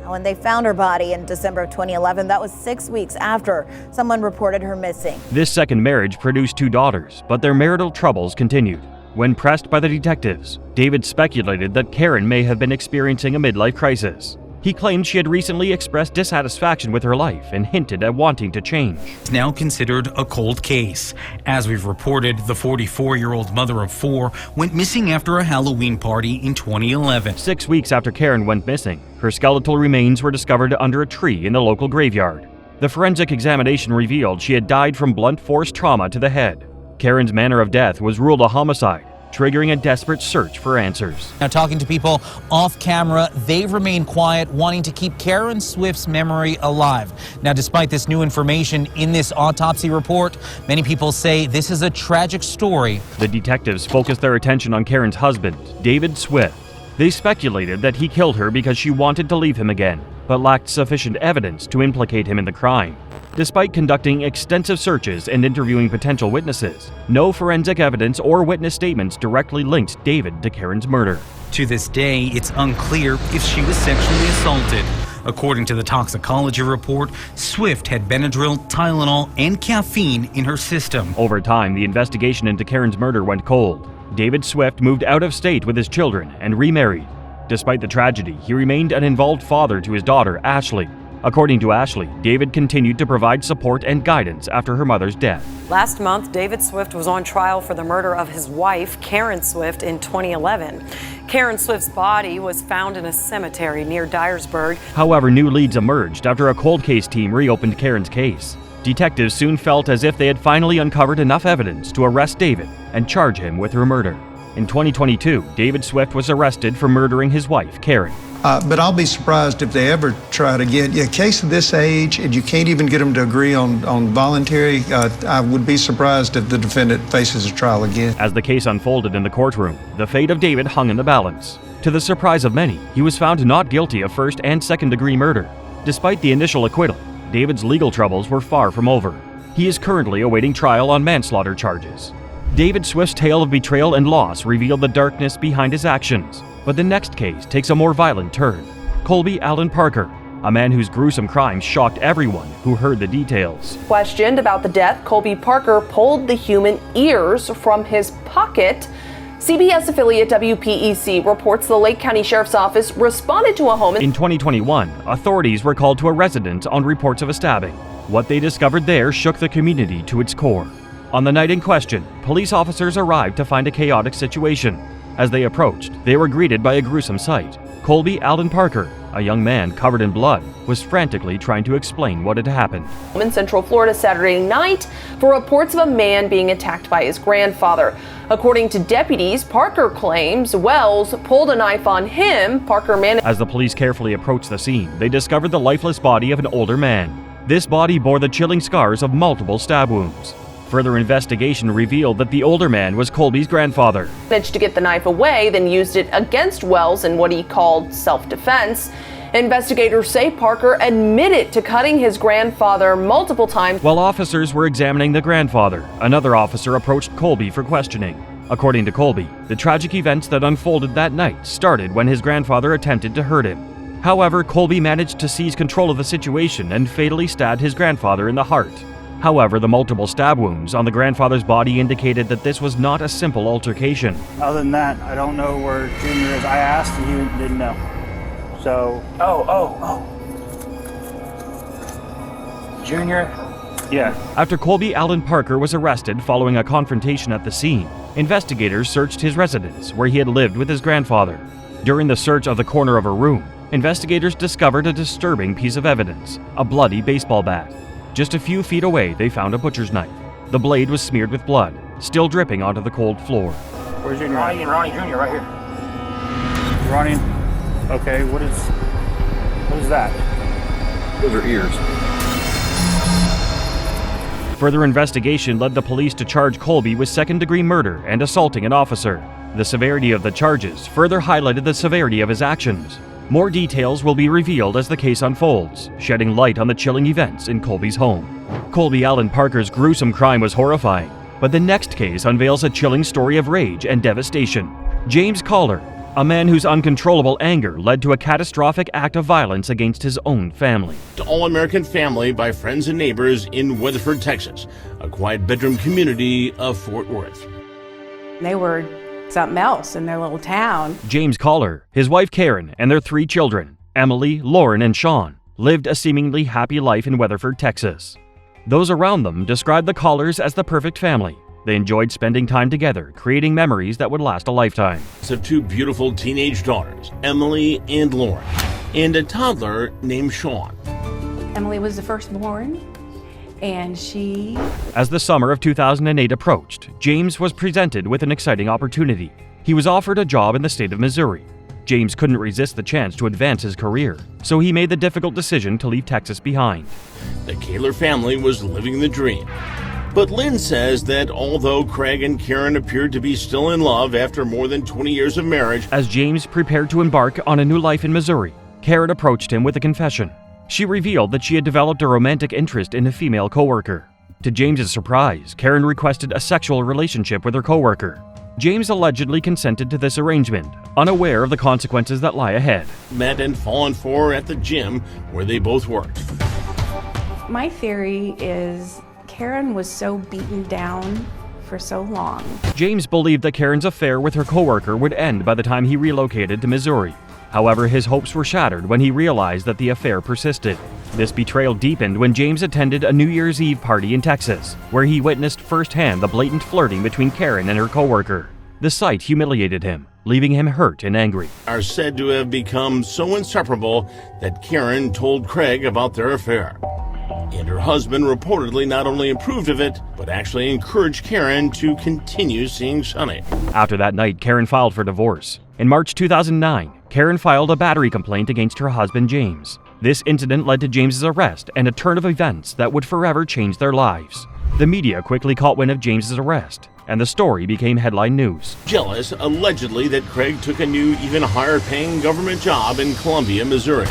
When they found her body in December of 2011, that was 6 weeks after someone reported her missing. This second marriage produced 2 daughters, but their marital troubles continued. When pressed by the detectives, David speculated that Karen may have been experiencing a midlife crisis. He claimed she had recently expressed dissatisfaction with her life and hinted at wanting to change. It's now considered a cold case. As we've reported, the 44-year-old mother of 4 went missing after a Halloween party in 2011. 6 weeks after Karen went missing, her skeletal remains were discovered under a tree in the local graveyard. The forensic examination revealed she had died from blunt force trauma to the head. Karen's manner of death was ruled a homicide, triggering a desperate search for answers. Now, talking to people off camera, they've remained quiet, wanting to keep Karen Swift's memory alive. Now, despite this new information in this autopsy report, many people say this is a tragic story. The detectives focused their attention on Karen's husband, David Swift. They speculated that he killed her because she wanted to leave him again, but lacked sufficient evidence to implicate him in the crime. Despite conducting extensive searches and interviewing potential witnesses, no forensic evidence or witness statements directly linked David to Karen's murder. To this day, it's unclear if she was sexually assaulted. According to the toxicology report, Swift had Benadryl, Tylenol, and caffeine in her system. Over time, the investigation into Karen's murder went cold. David Swift moved out of state with his children and remarried. Despite the tragedy, he remained an involved father to his daughter, Ashley. According to Ashley, David continued to provide support and guidance after her mother's death. Last month, David Swift was on trial for the murder of his wife, Karen Swift, in 2011. Karen Swift's body was found in a cemetery near Dyersburg. However, new leads emerged after a cold case team reopened Karen's case. Detectives soon felt as if they had finally uncovered enough evidence to arrest David and charge him with her murder. In 2022, David Swift was arrested for murdering his wife, Karen. But I'll be surprised if they ever try to get a case of this age and you can't even get them to agree on voluntary. I would be surprised if the defendant faces a trial again. As the case unfolded in the courtroom, the fate of David hung in the balance. To the surprise of many, he was found not guilty of first and second-degree murder. Despite the initial acquittal, David's legal troubles were far from over. He is currently awaiting trial on manslaughter charges. David Swift's tale of betrayal and loss revealed the darkness behind his actions. But the next case takes a more violent turn. Colby Allen Parker, a man whose gruesome crimes shocked everyone who heard the details. Questioned about the death, Colby Parker pulled the human ears from his pocket. CBS affiliate WPEC reports the Lake County Sheriff's Office responded to a home in 2021. Authorities were called to a residence on reports of a stabbing. What they discovered there shook the community to its core. On the night in question, police officers arrived to find a chaotic situation. As they approached, they were greeted by a gruesome sight. Colby Allen Parker, a young man covered in blood, was frantically trying to explain what had happened. In Central Florida Saturday night for reports of a man being attacked by his grandfather. According to deputies, Parker claims Wells pulled a knife on him. Parker managed. As the police carefully approached the scene, they discovered the lifeless body of an older man. This body bore the chilling scars of multiple stab wounds. Further investigation revealed that the older man was Colby's grandfather. Managed to get the knife away, then used it against Wells in what he called self-defense. Investigators say Parker admitted to cutting his grandfather multiple times. While officers were examining the grandfather, another officer approached Colby for questioning. According to Colby, the tragic events that unfolded that night started when his grandfather attempted to hurt him. However, Colby managed to seize control of the situation and fatally stabbed his grandfather in the heart. However, the multiple stab wounds on the grandfather's body indicated that this was not a simple altercation. Other than that, I don't know where Junior is. I asked and he didn't know. So. Oh. Junior? Yeah. After Colby Allen Parker was arrested following a confrontation at the scene, investigators searched his residence where he had lived with his grandfather. During the search of the corner of a room, investigators discovered a disturbing piece of evidence, a bloody baseball bat. Just a few feet away, they found a butcher's knife. The blade was smeared with blood, still dripping onto the cold floor. Where's Junior? Ronnie Jr. right here. Ronnie. Okay, what is that? Those are ears. Further investigation led the police to charge Colby with second-degree murder and assaulting an officer. The severity of the charges further highlighted the severity of his actions. More details will be revealed as the case unfolds, shedding light on the chilling events in Colby's home. Colby Allen Parker's gruesome crime was horrifying, but the next case unveils a chilling story of rage and devastation. James Collar, a man whose uncontrollable anger led to a catastrophic act of violence against his own family. All-American family by friends and neighbors in Weatherford, Texas, a quiet bedroom community of Fort Worth. They were something else in their little town. James Collar, his wife Karen, and their 3 children, Emily, Lauren, and Sean, lived a seemingly happy life in Weatherford, Texas. Those around them described the Collars as the perfect family. They enjoyed spending time together, creating memories that would last a lifetime. Of 2 beautiful teenage daughters, Emily and Lauren, and a toddler named Sean. Emily was the firstborn, and she... As the summer of 2008 approached, James was presented with an exciting opportunity. He was offered a job in the state of Missouri. James couldn't resist the chance to advance his career, so he made the difficult decision to leave Texas behind. The Kaler family was living the dream. But Lynn says that although Craig and Karen appeared to be still in love after more than 20 years of marriage, as James prepared to embark on a new life in Missouri, Karen approached him with a confession. She revealed that she had developed a romantic interest in a female coworker. To James's surprise, Karen requested a sexual relationship with her coworker. James allegedly consented to this arrangement, unaware of the consequences that lie ahead. Met and fallen for at the gym where they both worked. My theory is Karen was so beaten down for so long. James believed that Karen's affair with her coworker would end by the time he relocated to Missouri. However, his hopes were shattered when he realized that the affair persisted. This betrayal deepened when James attended a New Year's Eve party in Texas, where he witnessed firsthand the blatant flirting between Karen and her coworker. The sight humiliated him, leaving him hurt and angry. Are said to have become so inseparable that Karen told Craig about their affair. And her husband reportedly not only approved of it, but actually encouraged Karen to continue seeing Sonny. After that night, Karen filed for divorce. In March 2009, Karen filed a battery complaint against her husband James. This incident led to James's arrest and a turn of events that would forever change their lives. The media quickly caught wind of James's arrest, and the story became headline news. Jealous, allegedly, that Craig took a new, even higher-paying government job in Columbia, Missouri,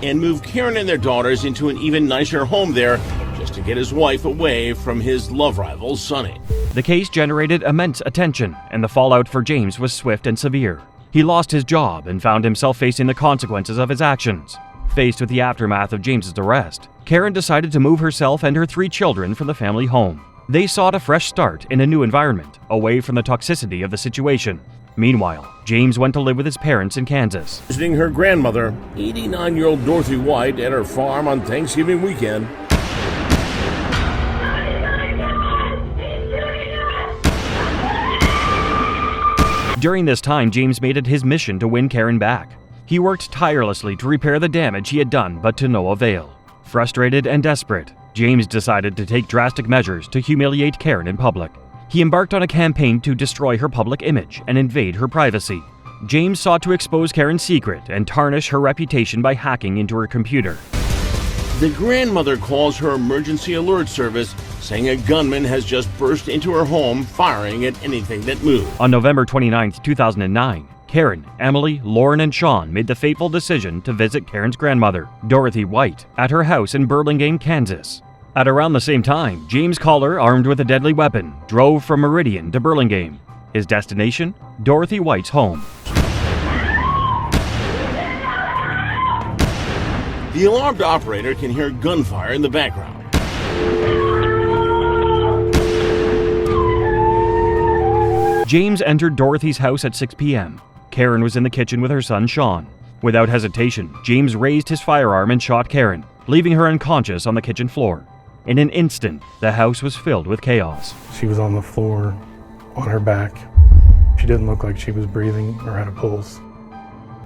and moved Karen and their daughters into an even nicer home there just to get his wife away from his love rival, Sonny. The case generated immense attention, and the fallout for James was swift and severe. He lost his job and found himself facing the consequences of his actions. Faced with the aftermath of James's arrest, Karen decided to move herself and her 3 children from the family home. They sought a fresh start in a new environment, away from the toxicity of the situation. Meanwhile, James went to live with his parents in Kansas. Visiting her grandmother, 89-year-old Dorothy White, at her farm on Thanksgiving weekend. During this time, James made it his mission to win Karen back. He worked tirelessly to repair the damage he had done, but to no avail. Frustrated and desperate, James decided to take drastic measures to humiliate Karen in public. He embarked on a campaign to destroy her public image and invade her privacy. James sought to expose Karen's secret and tarnish her reputation by hacking into her computer. The grandmother calls her emergency alert service, saying a gunman has just burst into her home, firing at anything that moved. On November 29, 2009, Karen, Emily, Lauren, and Sean made the fateful decision to visit Karen's grandmother, Dorothy White, at her house in Burlingame, Kansas. At around the same time, James Collar, armed with a deadly weapon, drove from Meridian to Burlingame. His destination? Dorothy White's home. The alarmed operator can hear gunfire in the background. James entered Dorothy's house at 6 p.m. Karen was in the kitchen with her son, Sean. Without hesitation, James raised his firearm and shot Karen, leaving her unconscious on the kitchen floor. In an instant, the house was filled with chaos. She was on the floor, on her back. She didn't look like she was breathing or had a pulse.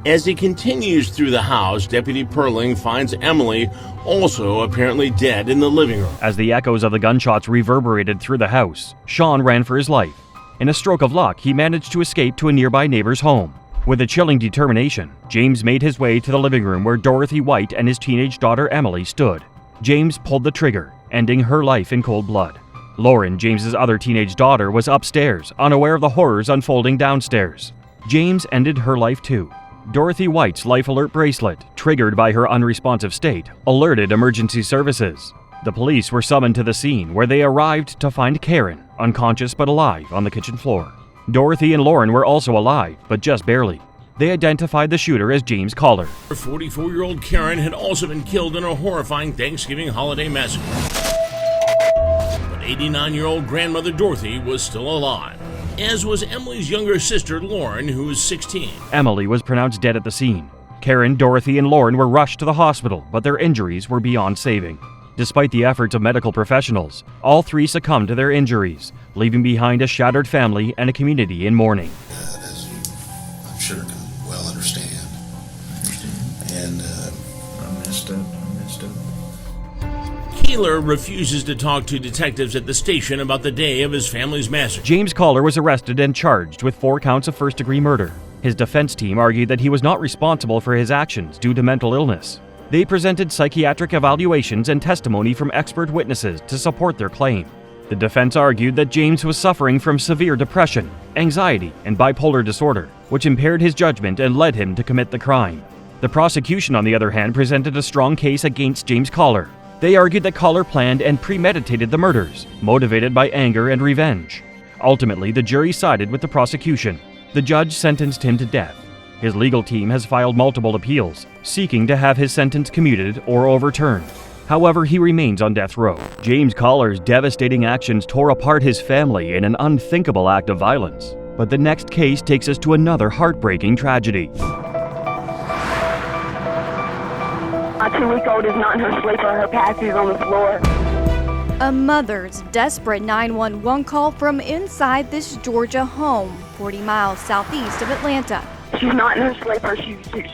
As he continues through the house, Deputy Perling finds Emily also apparently dead in the living room. As the echoes of the gunshots reverberated through the house, Sean ran for his life. In a stroke of luck, he managed to escape to a nearby neighbor's home. With a chilling determination, James made his way to the living room where Dorothy White and his teenage daughter Emily stood. James pulled the trigger, ending her life in cold blood. Lauren, James's other teenage daughter, was upstairs, unaware of the horrors unfolding downstairs. James ended her life too. Dorothy White's life alert bracelet, triggered by her unresponsive state, alerted emergency services. The police were summoned to the scene, where they arrived to find Karen, unconscious but alive, on the kitchen floor. Dorothy and Lauren were also alive, but just barely. They identified the shooter as James Collar. 44-year-old Karen had also been killed in a horrifying Thanksgiving holiday massacre. But 89-year-old grandmother Dorothy was still alive, as was Emily's younger sister Lauren, who was 16. Emily was pronounced dead at the scene. Karen, Dorothy, and Lauren were rushed to the hospital, but their injuries were beyond saving. Despite the efforts of medical professionals, all three succumbed to their injuries, leaving behind a shattered family and a community in mourning. As you, I'm sure, can well understand. And I messed up. Keeler refuses to talk to detectives at the station about the day of his family's massacre. James Collar was arrested and charged with 4 counts of first-degree murder. His defense team argued that he was not responsible for his actions due to mental illness. They presented psychiatric evaluations and testimony from expert witnesses to support their claim. The defense argued that James was suffering from severe depression, anxiety, and bipolar disorder, which impaired his judgment and led him to commit the crime. The prosecution, on the other hand, presented a strong case against James Collar. They argued that Collar planned and premeditated the murders, motivated by anger and revenge. Ultimately, the jury sided with the prosecution. The judge sentenced him to death. His legal team has filed multiple appeals, seeking to have his sentence commuted or overturned. However, he remains on death row. James Collar's devastating actions tore apart his family in an unthinkable act of violence. But the next case takes us to another heartbreaking tragedy. A 2-week-old is not in her sleeper. Her passy is on the floor. A mother's desperate 911 call from inside this Georgia home, 40 miles southeast of Atlanta. She's not in her sleeper.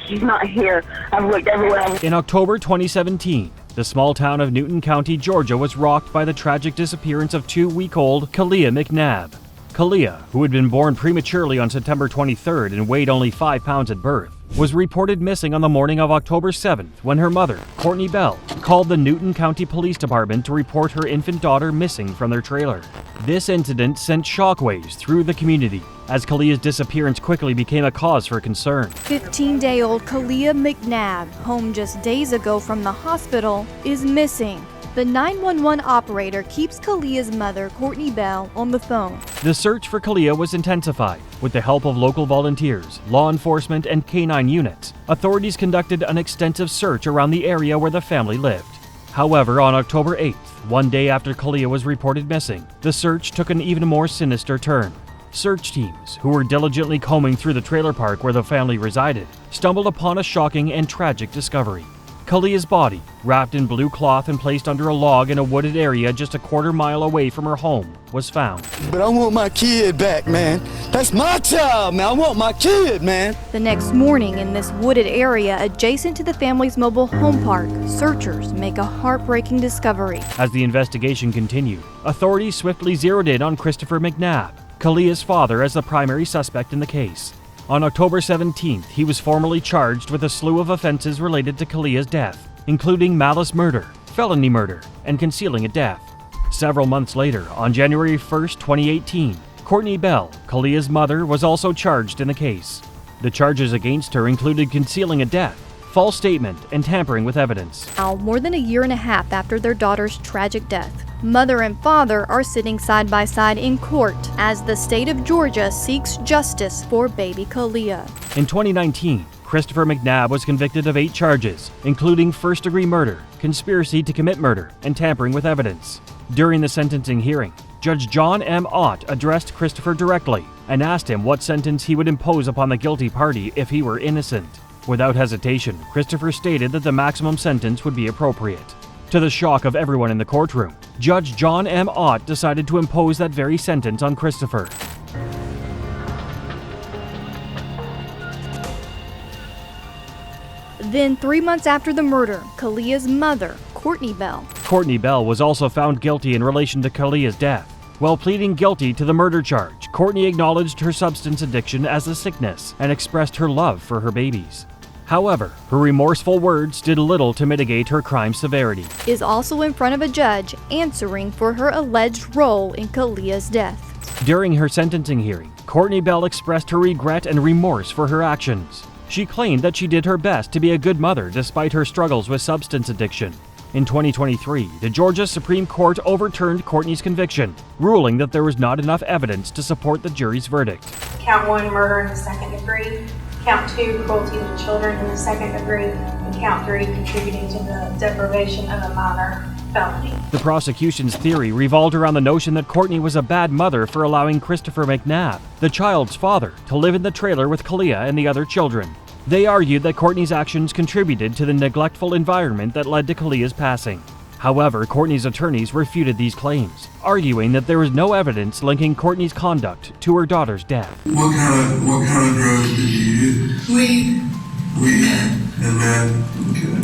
She's not here. I've looked everywhere. In October 2017, the small town of Newton County, Georgia was rocked by the tragic disappearance of 2-week-old Kalia McNab. Kalia, who had been born prematurely on September 23rd and weighed only 5 pounds at birth, was reported missing on the morning of October 7th when her mother, Courtney Bell, called the Newton County Police Department to report her infant daughter missing from their trailer. This incident sent shockwaves through the community, as Kalia's disappearance quickly became a cause for concern. 15-day-old Kalia McNab, home just days ago from the hospital, is missing. The 911 operator keeps Kalia's mother, Courtney Bell, on the phone. The search for Kalia was intensified. With the help of local volunteers, law enforcement, and canine units, authorities conducted an extensive search around the area where the family lived. However, on October 8th, one day after Kalia was reported missing, the search took an even more sinister turn. Search teams, who were diligently combing through the trailer park where the family resided, stumbled upon a shocking and tragic discovery. Kalia's body, wrapped in blue cloth and placed under a log in a wooded area just a quarter mile away from her home, was found. But I want my kid back, man. That's my child, man. I want my kid, man. The next morning, in this wooded area adjacent to the family's mobile home park, searchers make a heartbreaking discovery. As the investigation continued, authorities swiftly zeroed in on Christopher McNab, Kalia's father, as the primary suspect in the case. On October 17th, he was formally charged with a slew of offenses related to Kalia's death, including malice murder, felony murder, and concealing a death. Several months later, on January 1st, 2018, Courtney Bell, Kalia's mother, was also charged in the case. The charges against her included concealing a death, false statement, and tampering with evidence. Now, more than a year and a half after their daughter's tragic death, mother and father are sitting side by side in court as the state of Georgia seeks justice for baby Kalia. In 2019, Christopher McNab was convicted of 8 charges, including first-degree murder, conspiracy to commit murder, and tampering with evidence. During the sentencing hearing, Judge John M. Ott addressed Christopher directly and asked him what sentence he would impose upon the guilty party if he were innocent. Without hesitation, Christopher stated that the maximum sentence would be appropriate. To the shock of everyone in the courtroom, Judge John M. Ott decided to impose that very sentence on Christopher. Then, 3 months after the murder, Kalia's mother, Courtney Bell. Courtney Bell was also found guilty in relation to Kalia's death. While pleading guilty to the murder charge, Courtney acknowledged her substance addiction as a sickness and expressed her love for her babies. However, her remorseful words did little to mitigate her crime severity. Is also in front of a judge answering for her alleged role in Kalia's death. During her sentencing hearing, Courtney Bell expressed her regret and remorse for her actions. She claimed that she did her best to be a good mother despite her struggles with substance addiction. In 2023, the Georgia Supreme Court overturned Courtney's conviction, ruling that there was not enough evidence to support the jury's verdict. Count 1, murder in the second degree. Count 2, cruelty to children in the second degree. And count 3, contributing to the deprivation of a minor felony. The prosecution's theory revolved around the notion that Courtney was a bad mother for allowing Christopher McNab, the child's father, to live in the trailer with Kalia and the other children. They argued that Courtney's actions contributed to the neglectful environment that led to Kalia's passing. However, Courtney's attorneys refuted these claims, arguing that there was no evidence linking Courtney's conduct to her daughter's death. What kind of drugs did you use? Weed. Weed and meth. Okay.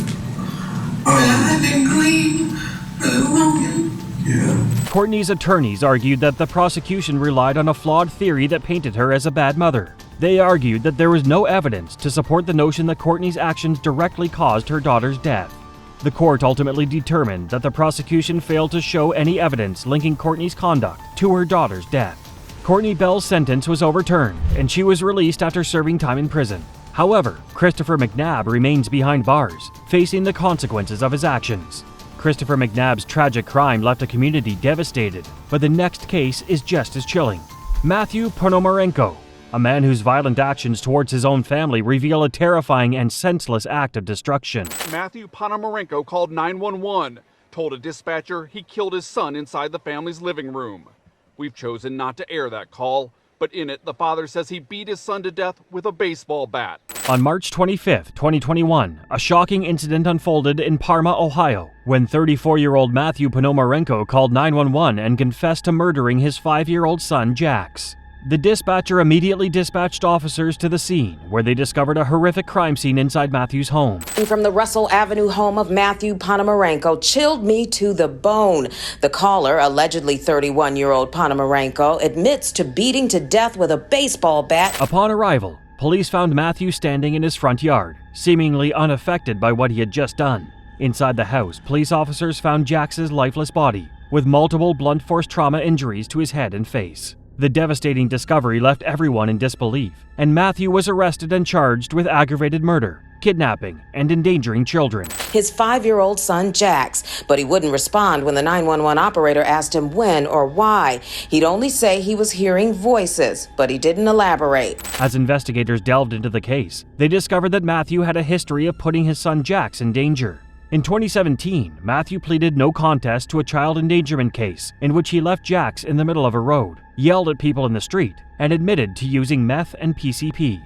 I've been clean for the longest. Yeah. Courtney's attorneys argued that the prosecution relied on a flawed theory that painted her as a bad mother. They argued that there was no evidence to support the notion that Courtney's actions directly caused her daughter's death. The court ultimately determined that the prosecution failed to show any evidence linking Courtney's conduct to her daughter's death. Courtney Bell's sentence was overturned, and she was released after serving time in prison. However, Christopher McNab remains behind bars, facing the consequences of his actions. Christopher McNab's tragic crime left a community devastated, but the next case is just as chilling. Matthew Pomareno, a man whose violent actions towards his own family reveal a terrifying and senseless act of destruction. Matthew Pomareno called 911, told a dispatcher he killed his son inside the family's living room. We've chosen not to air that call, but in it, the father says he beat his son to death with a baseball bat. On March 25, 2021, a shocking incident unfolded in Parma, Ohio, when 34-year-old Matthew Pomareno called 911 and confessed to murdering his 5-year-old son, Jax. The dispatcher immediately dispatched officers to the scene, where they discovered a horrific crime scene inside Matthew's home. From the Russell Avenue home of Matthew Pomareno chilled me to the bone. The caller, allegedly 31-year-old Pomareno, admits to beating to death with a baseball bat. Upon arrival, police found Matthew standing in his front yard, seemingly unaffected by what he had just done. Inside the house, police officers found Jax's lifeless body, with multiple blunt force trauma injuries to his head and face. The devastating discovery left everyone in disbelief, and Matthew was arrested and charged with aggravated murder, kidnapping, and endangering children. His 5-year-old son, Jax, but he wouldn't respond when the 911 operator asked him when or why. He'd only say he was hearing voices, but he didn't elaborate. As investigators delved into the case, they discovered that Matthew had a history of putting his son Jax in danger. In 2017, Matthew pleaded no contest to a child endangerment case in which he left Jax in the middle of a road, yelled at people in the street, and admitted to using meth and PCP.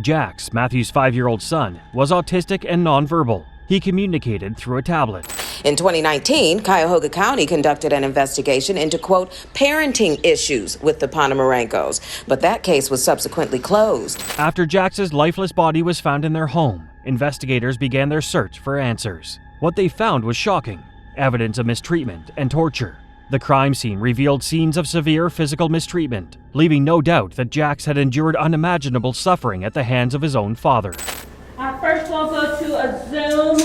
Jax, Matthew's 5-year-old son, was autistic and nonverbal. He communicated through a tablet. In 2019, Cuyahoga County conducted an investigation into, quote, parenting issues with the Pomarenos, but that case was subsequently closed. After Jax's lifeless body was found in their home, investigators began their search for answers. What they found was shocking: evidence of mistreatment and torture. The crime scene revealed scenes of severe physical mistreatment, leaving no doubt that Jax had endured unimaginable suffering at the hands of his own father. First, we'll go to a Zoom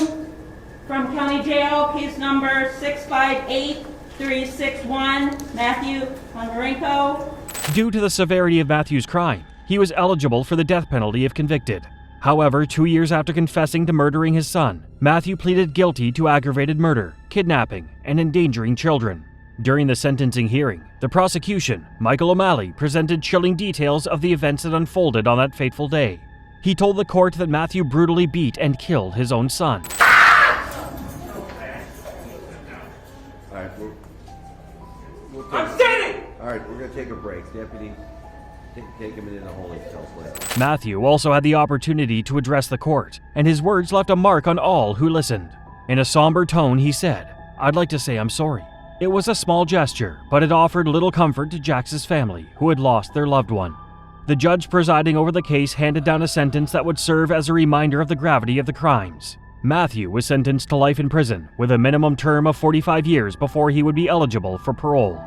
from County Jail, case number 658361, Matthew Pomareno. Due to the severity of Matthew's crime, he was eligible for the death penalty if convicted. However, 2 years after confessing to murdering his son, Matthew pleaded guilty to aggravated murder, kidnapping, and endangering children. During the sentencing hearing, the prosecution, Michael O'Malley, presented chilling details of the events that unfolded on that fateful day. He told the court that Matthew brutally beat and killed his own son. I'm standing! All right, we're going to take a break. Deputy, take him into the holding cell, please. Matthew also had the opportunity to address the court, and his words left a mark on all who listened. In a somber tone, he said, "I'd like to say I'm sorry. It was a small gesture, but it offered little comfort to Jax's family, who had lost their loved one." The judge presiding over the case handed down a sentence that would serve as a reminder of the gravity of the crimes. Matthew was sentenced to life in prison, with a minimum term of 45 years before he would be eligible for parole.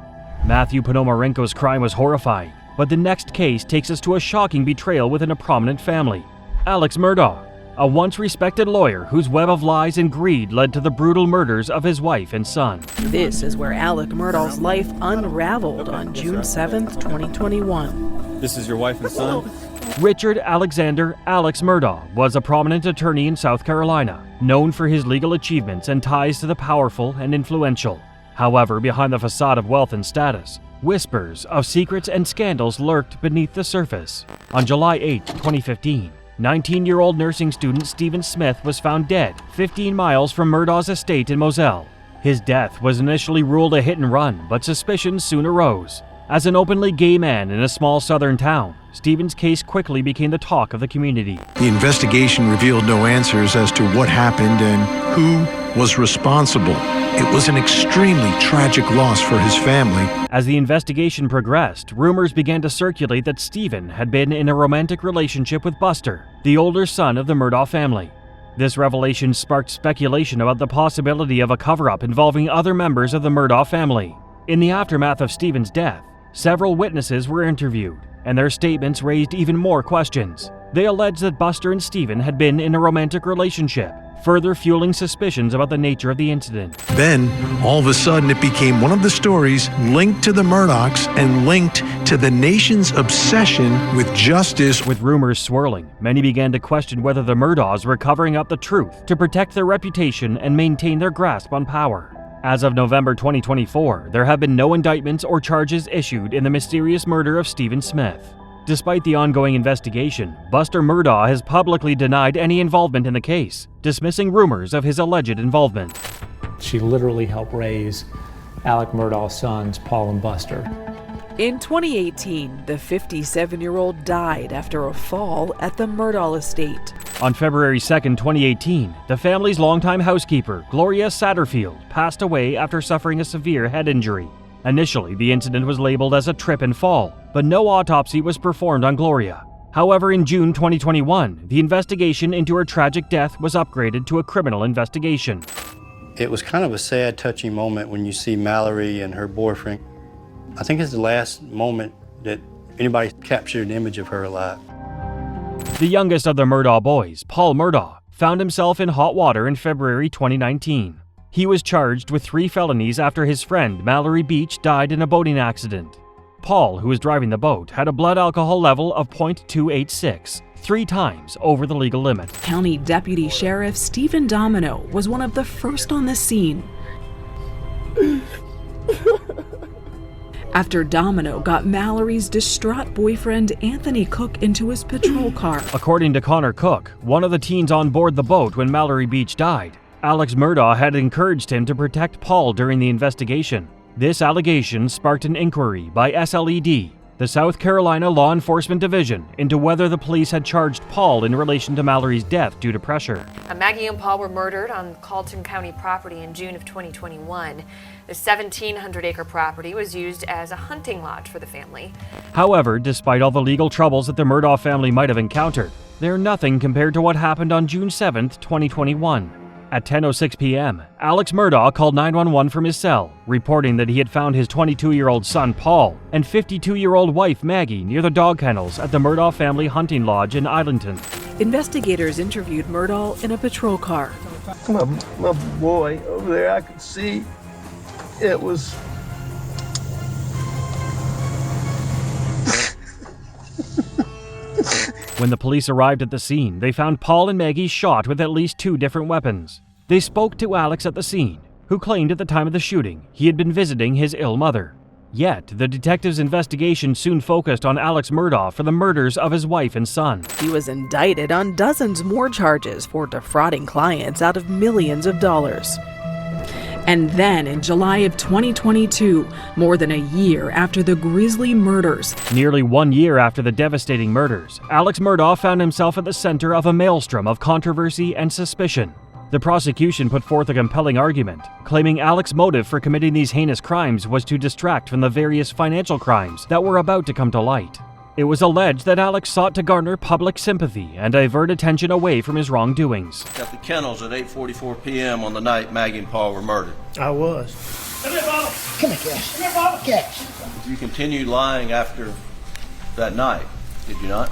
Matthew Pomareno's crime was horrifying, but the next case takes us to a shocking betrayal within a prominent family. Alex Murdaugh, a once respected lawyer whose web of lies and greed led to the brutal murders of his wife and son. This is where Alec Murdaugh's life unraveled on June 7th, 2021. This is your wife and son? Richard Alexander Alex Murdaugh was a prominent attorney in South Carolina, known for his legal achievements and ties to the powerful and influential. However, behind the facade of wealth and status, whispers of secrets and scandals lurked beneath the surface. On July 8, 2015, 19-year-old nursing student Stephen Smith was found dead 15 miles from Murdaugh's estate in Moselle. His death was initially ruled a hit and run, but suspicions soon arose. As an openly gay man in a small southern town, Stephen's case quickly became the talk of the community. The investigation revealed no answers as to what happened and who was responsible. It was an extremely tragic loss for his family. As the investigation progressed, rumors began to circulate that Stephen had been in a romantic relationship with Buster, the older son of the Murdaugh family. This revelation sparked speculation about the possibility of a cover-up involving other members of the Murdaugh family. In the aftermath of Stephen's death, several witnesses were interviewed, and their statements raised even more questions. They alleged that Buster and Stephen had been in a romantic relationship, further fueling suspicions about the nature of the incident. Then, all of a sudden, it became one of the stories linked to the Murdaughs and linked to the nation's obsession with justice. With rumors swirling, many began to question whether the Murdaughs were covering up the truth to protect their reputation and maintain their grasp on power. As of November 2024, there have been no indictments or charges issued in the mysterious murder of Stephen Smith. Despite the ongoing investigation, Buster Murdaugh has publicly denied any involvement in the case, dismissing rumors of his alleged involvement. She literally helped raise Alec Murdaugh's sons, Paul and Buster. In 2018, the 57-year-old died after a fall at the Murdaugh estate. On February 2, 2018, the family's longtime housekeeper, Gloria Satterfield, passed away after suffering a severe head injury. Initially, the incident was labeled as a trip and fall, but no autopsy was performed on Gloria. However, in June 2021, the investigation into her tragic death was upgraded to a criminal investigation. It was kind of a sad, touching moment when you see Mallory and her boyfriend. I think it's the last moment that anybody captured an image of her alive. The youngest of the Murdaugh boys, Paul Murdaugh, found himself in hot water in February 2019. He was charged with 3 felonies after his friend Mallory Beach died in a boating accident. Paul, who was driving the boat, had a blood alcohol level of .286, 3 times over the legal limit. County Deputy Sheriff Stephen Domino was one of the first on the scene. After Domino got Mallory's distraught boyfriend Anthony Cook into his patrol car. According to Connor Cook, one of the teens on board the boat when Mallory Beach died, Alex Murdaugh had encouraged him to protect Paul during the investigation. This allegation sparked an inquiry by SLED, the South Carolina Law Enforcement Division, into whether the police had charged Paul in relation to Mallory's death due to pressure. Maggie and Paul were murdered on Carlson County property in June of 2021. The 1,700-acre property was used as a hunting lodge for the family. However, despite all the legal troubles that the Murdaugh family might have encountered, they're nothing compared to what happened on June 7, 2021. At 10:06 p.m., Alex Murdaugh called 911 from his cell, reporting that he had found his 22-year-old son Paul and 52-year-old wife Maggie near the dog kennels at the Murdaugh family hunting lodge in Islandton. Investigators interviewed Murdaugh in a patrol car. My boy over there, I could see it was. When the police arrived at the scene, they found Paul and Maggie shot with at least 2 different weapons. They spoke to Alex at the scene, who claimed at the time of the shooting he had been visiting his ill mother. Yet, the detectives' investigation soon focused on Alex Murdaugh for the murders of his wife and son. He was indicted on dozens more charges for defrauding clients out of millions of dollars. And then in July of 2022, more than a year after the grisly murders, nearly 1 year after the devastating murders, Alex Murdaugh found himself at the center of a maelstrom of controversy and suspicion. The prosecution put forth a compelling argument, claiming Alex's motive for committing these heinous crimes was to distract from the various financial crimes that were about to come to light. It was alleged that Alex sought to garner public sympathy and divert attention away from his wrongdoings. At the kennels at 8:44 p.m. on the night Maggie and Paul were murdered. I was. Come here, Bob. Come here, Cash. Come here, Bob. Cash. You continued lying after that night, did you not?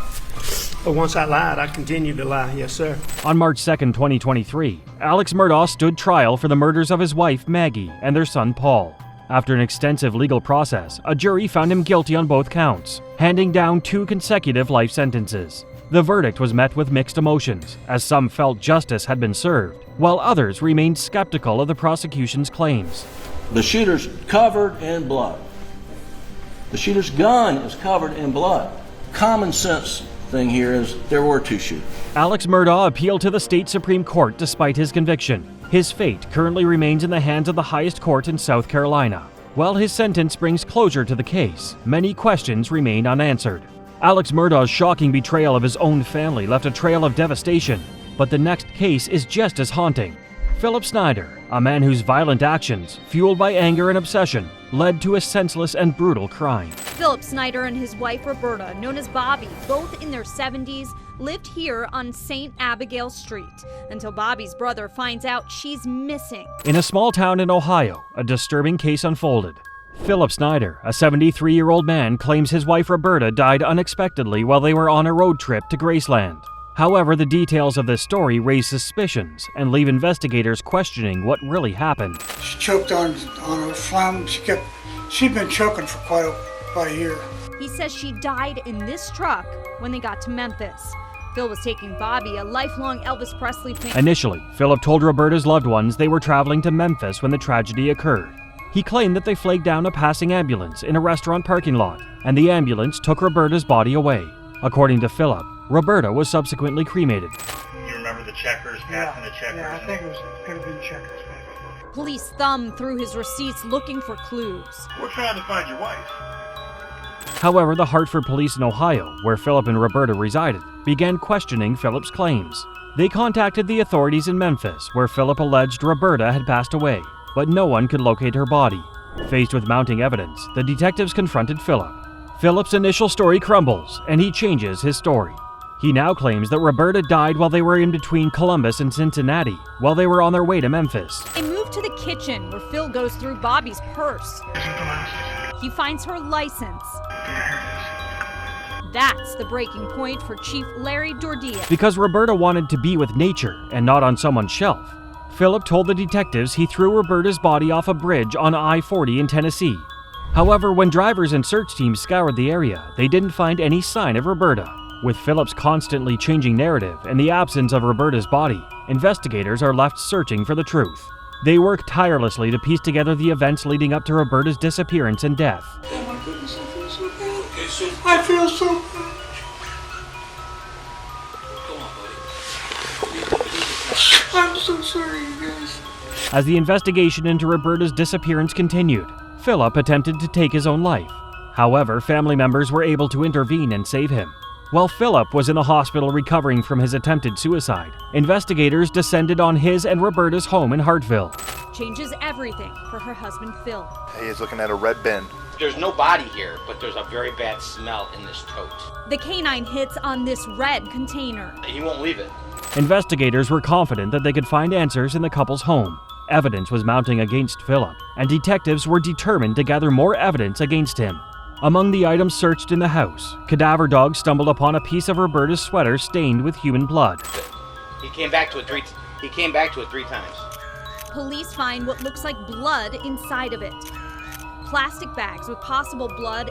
But once I lied, I continued to lie. Yes, sir. On March 2, 2023, Alex Murdaugh stood trial for the murders of his wife, Maggie, and their son, Paul. After an extensive legal process, a jury found him guilty on both counts, handing down 2 consecutive life sentences. The verdict was met with mixed emotions, as some felt justice had been served, while others remained skeptical of the prosecution's claims. The shooter's covered in blood. The shooter's gun is covered in blood. Common sense thing here is there were 2 shooters. Alex Murdaugh appealed to the state Supreme Court despite his conviction. His fate currently remains in the hands of the highest court in South Carolina. While his sentence brings closure to the case, many questions remain unanswered. Alex Murdaugh's shocking betrayal of his own family left a trail of devastation, but the next case is just as haunting. Philip Snyder, a man whose violent actions, fueled by anger and obsession, led to a senseless and brutal crime. Philip Snyder and his wife Roberta, known as Bobby, both in their 70s, lived here on St. Abigail Street until Bobby's brother finds out she's missing. In a small town in Ohio, a disturbing case unfolded. Philip Snyder, a 73-year-old man, claims his wife Roberta died unexpectedly while they were on a road trip to Graceland. However, the details of this story raise suspicions and leave investigators questioning what really happened. She choked on a phlegm. She'd been choking for quite a year. He says she died in this truck when they got to Memphis. Phil was taking Bobby, a lifelong Elvis Presley fan. Initially, Philip told Roberta's loved ones they were traveling to Memphis when the tragedy occurred. He claimed that they flagged down a passing ambulance in a restaurant parking lot, and the ambulance took Roberta's body away. According to Philip, Roberta was subsequently cremated. You remember the checkers, passing the checkers? Yeah, I think it could have been checkers, maybe. Police thumbed through his receipts looking for clues. We're trying to find your wife. However, the Hartford police in Ohio, where Philip and Roberta resided, began questioning Philip's claims. They contacted the authorities in Memphis, where Philip alleged Roberta had passed away, but no one could locate her body. Faced with mounting evidence, the detectives confronted Philip. Philip's initial story crumbles, and he changes his story. He now claims that Roberta died while they were in between Columbus and Cincinnati, while they were on their way to Memphis. They move to the kitchen, where Phil goes through Bobby's purse. He finds her license. That's the breaking point for Chief Larry Dordia. Because Roberta wanted to be with nature and not on someone's shelf, Philip told the detectives he threw Roberta's body off a bridge on I-40 in Tennessee. However, when drivers and search teams scoured the area, they didn't find any sign of Roberta. With Philip's constantly changing narrative and the absence of Roberta's body, investigators are left searching for the truth. They work tirelessly to piece together the events leading up to Roberta's disappearance and death. Oh my goodness, I feel so bad. Okay, so I feel so bad. I'm so sorry, you guys. As the investigation into Roberta's disappearance continued, Philip attempted to take his own life. However, family members were able to intervene and save him. While Philip was in the hospital recovering from his attempted suicide, investigators descended on his and Roberta's home in Hartville. Changes everything for her husband, Phil. He is looking at a red bin. There's no body here, but there's a very bad smell in this tote. The canine hits on this red container. He won't leave it. Investigators were confident that they could find answers in the couple's home. Evidence was mounting against Philip, and detectives were determined to gather more evidence against him. Among the items searched in the house, cadaver dogs stumbled upon a piece of Roberta's sweater stained with human blood. He came back to it 3 times. Police find what looks like blood inside of it. Plastic bags with possible blood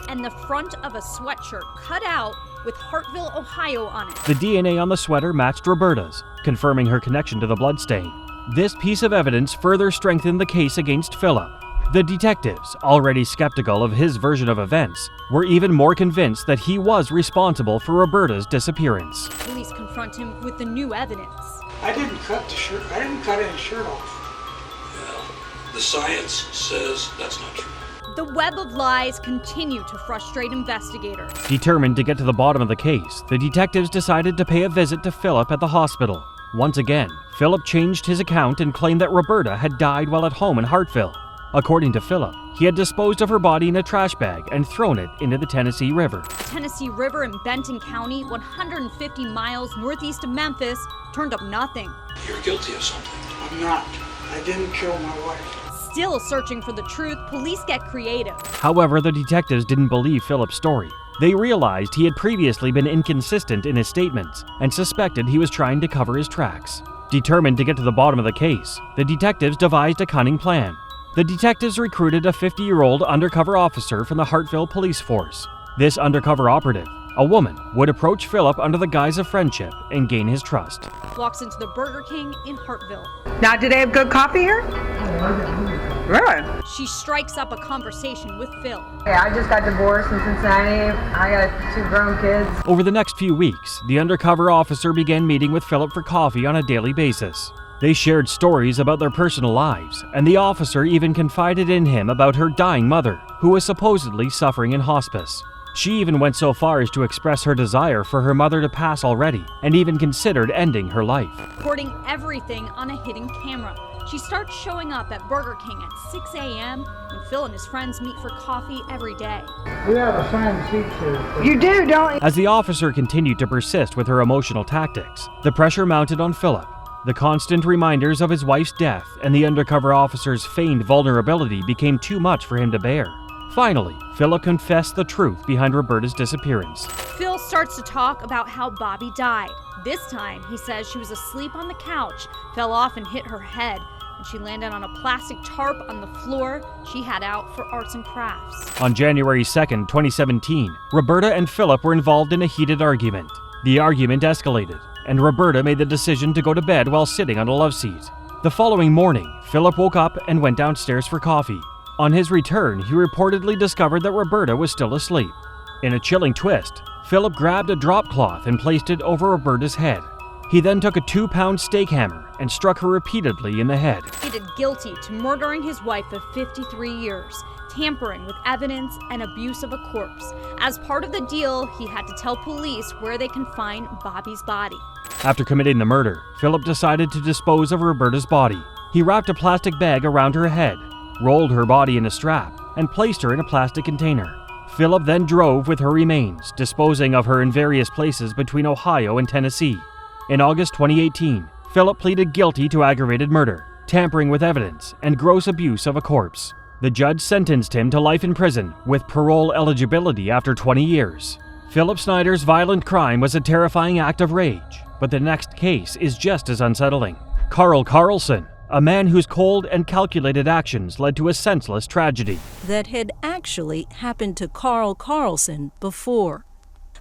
and the front of a sweatshirt cut out with Hartville, Ohio on it. The DNA on the sweater matched Roberta's, confirming her connection to the bloodstain. This piece of evidence further strengthened the case against Philip. The detectives, already skeptical of his version of events, were even more convinced that he was responsible for Roberta's disappearance. Police confront him with the new evidence. I didn't cut the shirt. I didn't cut any shirt off. Well, the science says that's not true. The web of lies continue to frustrate investigators. Determined to get to the bottom of the case, the detectives decided to pay a visit to Philip at the hospital. Once again, Philip changed his account and claimed that Roberta had died while at home in Hartville. According to Philip, he had disposed of her body in a trash bag and thrown it into the Tennessee River. The Tennessee River in Benton County, 150 miles northeast of Memphis, turned up nothing. You're guilty of something. I'm not. I didn't kill my wife. Still searching for the truth, police get creative. However, the detectives didn't believe Philip's story. They realized he had previously been inconsistent in his statements and suspected he was trying to cover his tracks. Determined to get to the bottom of the case, the detectives devised a cunning plan. The detectives recruited a 50-year-old undercover officer from the Hartville police force. This undercover operative, a woman, would approach Philip under the guise of friendship and gain his trust. Walks into the Burger King in Hartville. Now, do they have good coffee here? Really? She strikes up a conversation with Phil. Yeah, I just got divorced in Cincinnati. I got 2 grown kids. Over the next few weeks, the undercover officer began meeting with Philip for coffee on a daily basis. They shared stories about their personal lives, and the officer even confided in him about her dying mother, who was supposedly suffering in hospice. She even went so far as to express her desire for her mother to pass already, and even considered ending her life. Recording everything on a hidden camera. She starts showing up at Burger King at 6 a.m. when Phil and his friends meet for coffee every day. We have assigned seats here. You do, don't you? As the officer continued to persist with her emotional tactics, the pressure mounted on Philip. The constant reminders of his wife's death and the undercover officer's feigned vulnerability became too much for him to bear. Finally, Philip confessed the truth behind Roberta's disappearance. Phil starts to talk about how Bobby died. This time, he says she was asleep on the couch, fell off and hit her head. When she landed on a plastic tarp on the floor she had out for arts and crafts. On January 2nd, 2017, Roberta and Philip were involved in a heated argument. The argument escalated, and Roberta made the decision to go to bed while sitting on a love seat. The following morning, Philip woke up and went downstairs for coffee. On his return, he reportedly discovered that Roberta was still asleep. In a chilling twist, Philip grabbed a drop cloth and placed it over Roberta's head. He then took a 2-pound steak hammer and struck her repeatedly in the head. He pleaded guilty to murdering his wife of 53 years, tampering with evidence, and abuse of a corpse. As part of the deal, he had to tell police where they can find Bobby's body. After committing the murder, Philip decided to dispose of Roberta's body. He wrapped a plastic bag around her head, rolled her body in a strap, and placed her in a plastic container. Philip then drove with her remains, disposing of her in various places between Ohio and Tennessee. In August 2018, Philip pleaded guilty to aggravated murder, tampering with evidence, and gross abuse of a corpse. The judge sentenced him to life in prison with parole eligibility after 20 years. Philip Snyder's violent crime was a terrifying act of rage, but the next case is just as unsettling. Carlson, a man whose cold and calculated actions led to a senseless tragedy. That had actually happened to Carlson before.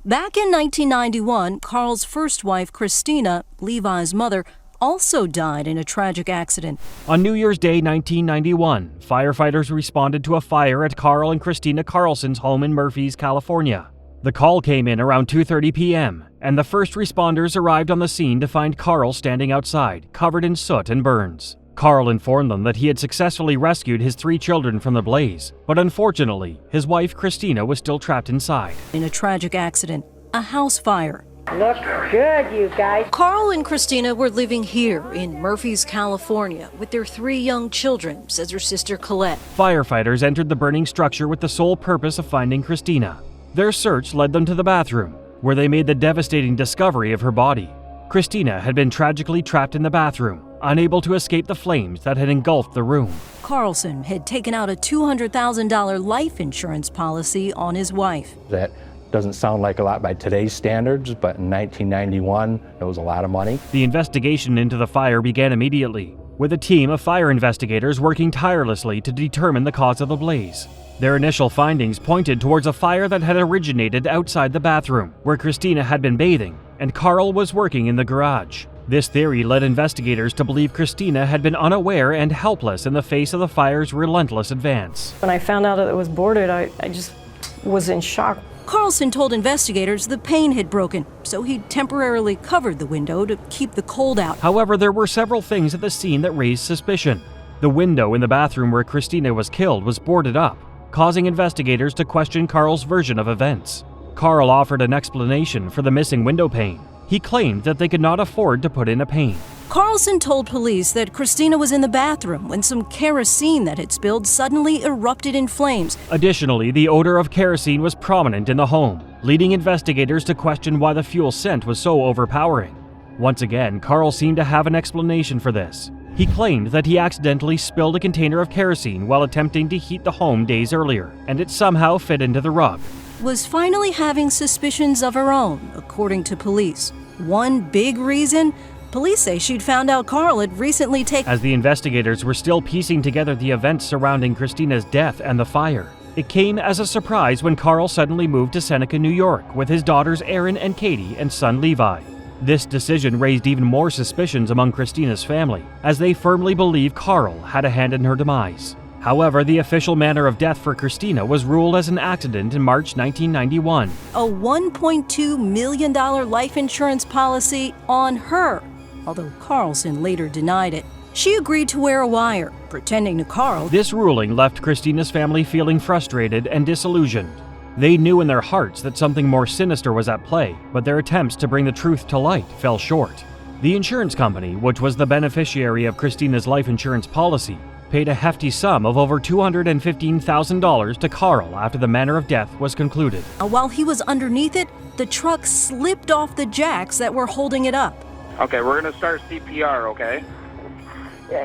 Back in 1991, Carl's first wife, Christina, Levi's mother, also died in a tragic accident. On New Year's Day 1991, firefighters responded to a fire at Carl and Christina Carlson's home in Murphy's, California. The call came in around 2:30 p.m., and the first responders arrived on the scene to find Carl standing outside, covered in soot and burns. Carl informed them that he had successfully rescued his 3 children from the blaze, but unfortunately, his wife Christina was still trapped inside. In a tragic accident, a house fire. Looks good, you guys. Carl and Christina were living here in Murphy's, California, with their 3 young children, says her sister Colette. Firefighters entered the burning structure with the sole purpose of finding Christina. Their search led them to the bathroom, where they made the devastating discovery of her body. Christina had been tragically trapped in the bathroom, unable to escape the flames that had engulfed the room. Carlson had taken out a $200,000 life insurance policy on his wife. That doesn't sound like a lot by today's standards, but in 1991, it was a lot of money. The investigation into the fire began immediately, with a team of fire investigators working tirelessly to determine the cause of the blaze. Their initial findings pointed towards a fire that had originated outside the bathroom, where Christina had been bathing, and Carl was working in the garage. This theory led investigators to believe Christina had been unaware and helpless in the face of the fire's relentless advance. When I found out that it was boarded, I just was in shock. Carlson told investigators the pane had broken, so he temporarily covered the window to keep the cold out. However, there were several things at the scene that raised suspicion. The window in the bathroom where Christina was killed was boarded up, causing investigators to question Carl's version of events. Carl offered an explanation for the missing window pane. He claimed that they could not afford to put in a pane. Carlson told police that Christina was in the bathroom when some kerosene that had spilled suddenly erupted in flames. Additionally, the odor of kerosene was prominent in the home, leading investigators to question why the fuel scent was so overpowering. Once again, Carl seemed to have an explanation for this. He claimed that he accidentally spilled a container of kerosene while attempting to heat the home days earlier, and it somehow fit into the rug. Was finally having suspicions of her own, according to police. One big reason Police say she'd found out Carl had recently taken... As the investigators were still piecing together the events surrounding Christina's death and the fire, it came as a surprise when Carl suddenly moved to Seneca, New York, with his daughters Erin and Katie and son Levi. This decision raised even more suspicions among Christina's family, as they firmly believe Carl had a hand in her demise. However, the official manner of death for Christina was ruled as an accident in March 1991. A $1.2 million life insurance policy on her, although Carlson later denied it. She agreed to wear a wire, pretending to Carl. This ruling left Christina's family feeling frustrated and disillusioned. They knew in their hearts that something more sinister was at play, but their attempts to bring the truth to light fell short. The insurance company, which was the beneficiary of Christina's life insurance policy, paid a hefty sum of over $215,000 to Carl after the manner of death was concluded. While he was underneath it, the truck slipped off the jacks that were holding it up. Okay, we're going to start CPR, okay?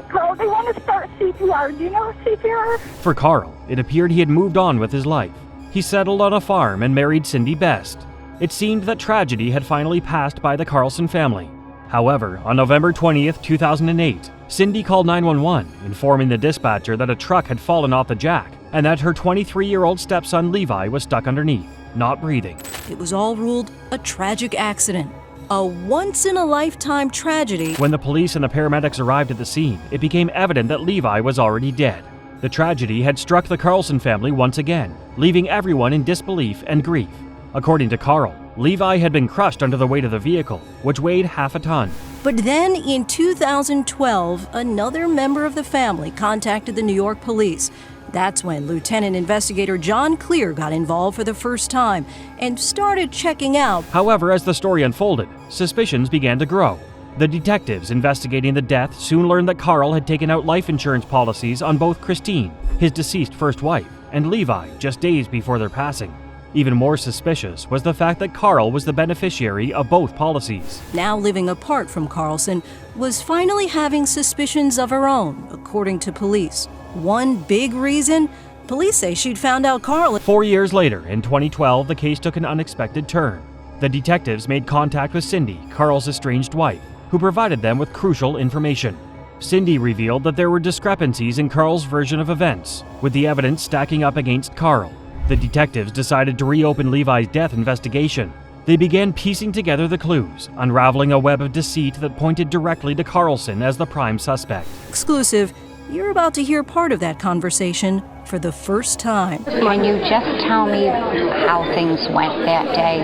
Carl, they want to start CPR. Do you know CPR? For Carl, it appeared he had moved on with his life. He settled on a farm and married Cindy Best. It seemed that tragedy had finally passed by the Carlson family. However, on November 20th, 2008, Cindy called 911, informing the dispatcher that a truck had fallen off the jack and that her 23-year-old stepson Levi was stuck underneath, not breathing. It was all ruled a tragic accident. A once-in-a-lifetime tragedy. When the police and the paramedics arrived at the scene, it became evident that Levi was already dead. The tragedy had struck the Carlson family once again, leaving everyone in disbelief and grief. According to Carl, Levi had been crushed under the weight of the vehicle, which weighed half a ton. But then in 2012, another member of the family contacted the New York police. That's when Lieutenant Investigator John Clear got involved for the first time and started checking out. However, as the story unfolded, suspicions began to grow. The detectives investigating the death soon learned that Carl had taken out life insurance policies on both Christine, his deceased first wife, and Levi just days before their passing. Even more suspicious was the fact that Carl was the beneficiary of both policies. Now living apart from Carlson, was finally having suspicions of her own, according to police. One big reason? Police say she'd found out Carl... 4 years later, in 2012, the case took an unexpected turn. The detectives made contact with Cindy, Carl's estranged wife, who provided them with crucial information. Cindy revealed that there were discrepancies in Carl's version of events, with the evidence stacking up against Carl. The detectives decided to reopen Levi's death investigation. They began piecing together the clues, unraveling a web of deceit that pointed directly to Carlson as the prime suspect. Exclusive, you're about to hear part of that conversation for the first time. Can you just tell me how things went that day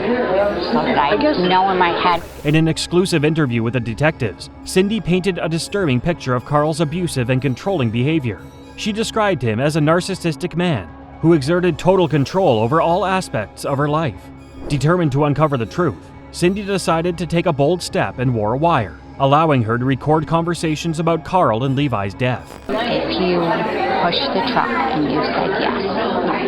so that I know in my head? In an exclusive interview with the detectives, Cindy painted a disturbing picture of Carl's abusive and controlling behavior. She described him as a narcissistic man who exerted total control over all aspects of her life. Determined to uncover the truth, Cindy decided to take a bold step and wore a wire, allowing her to record conversations about Carl and Levi's death. If you pushed the truck and you said yes.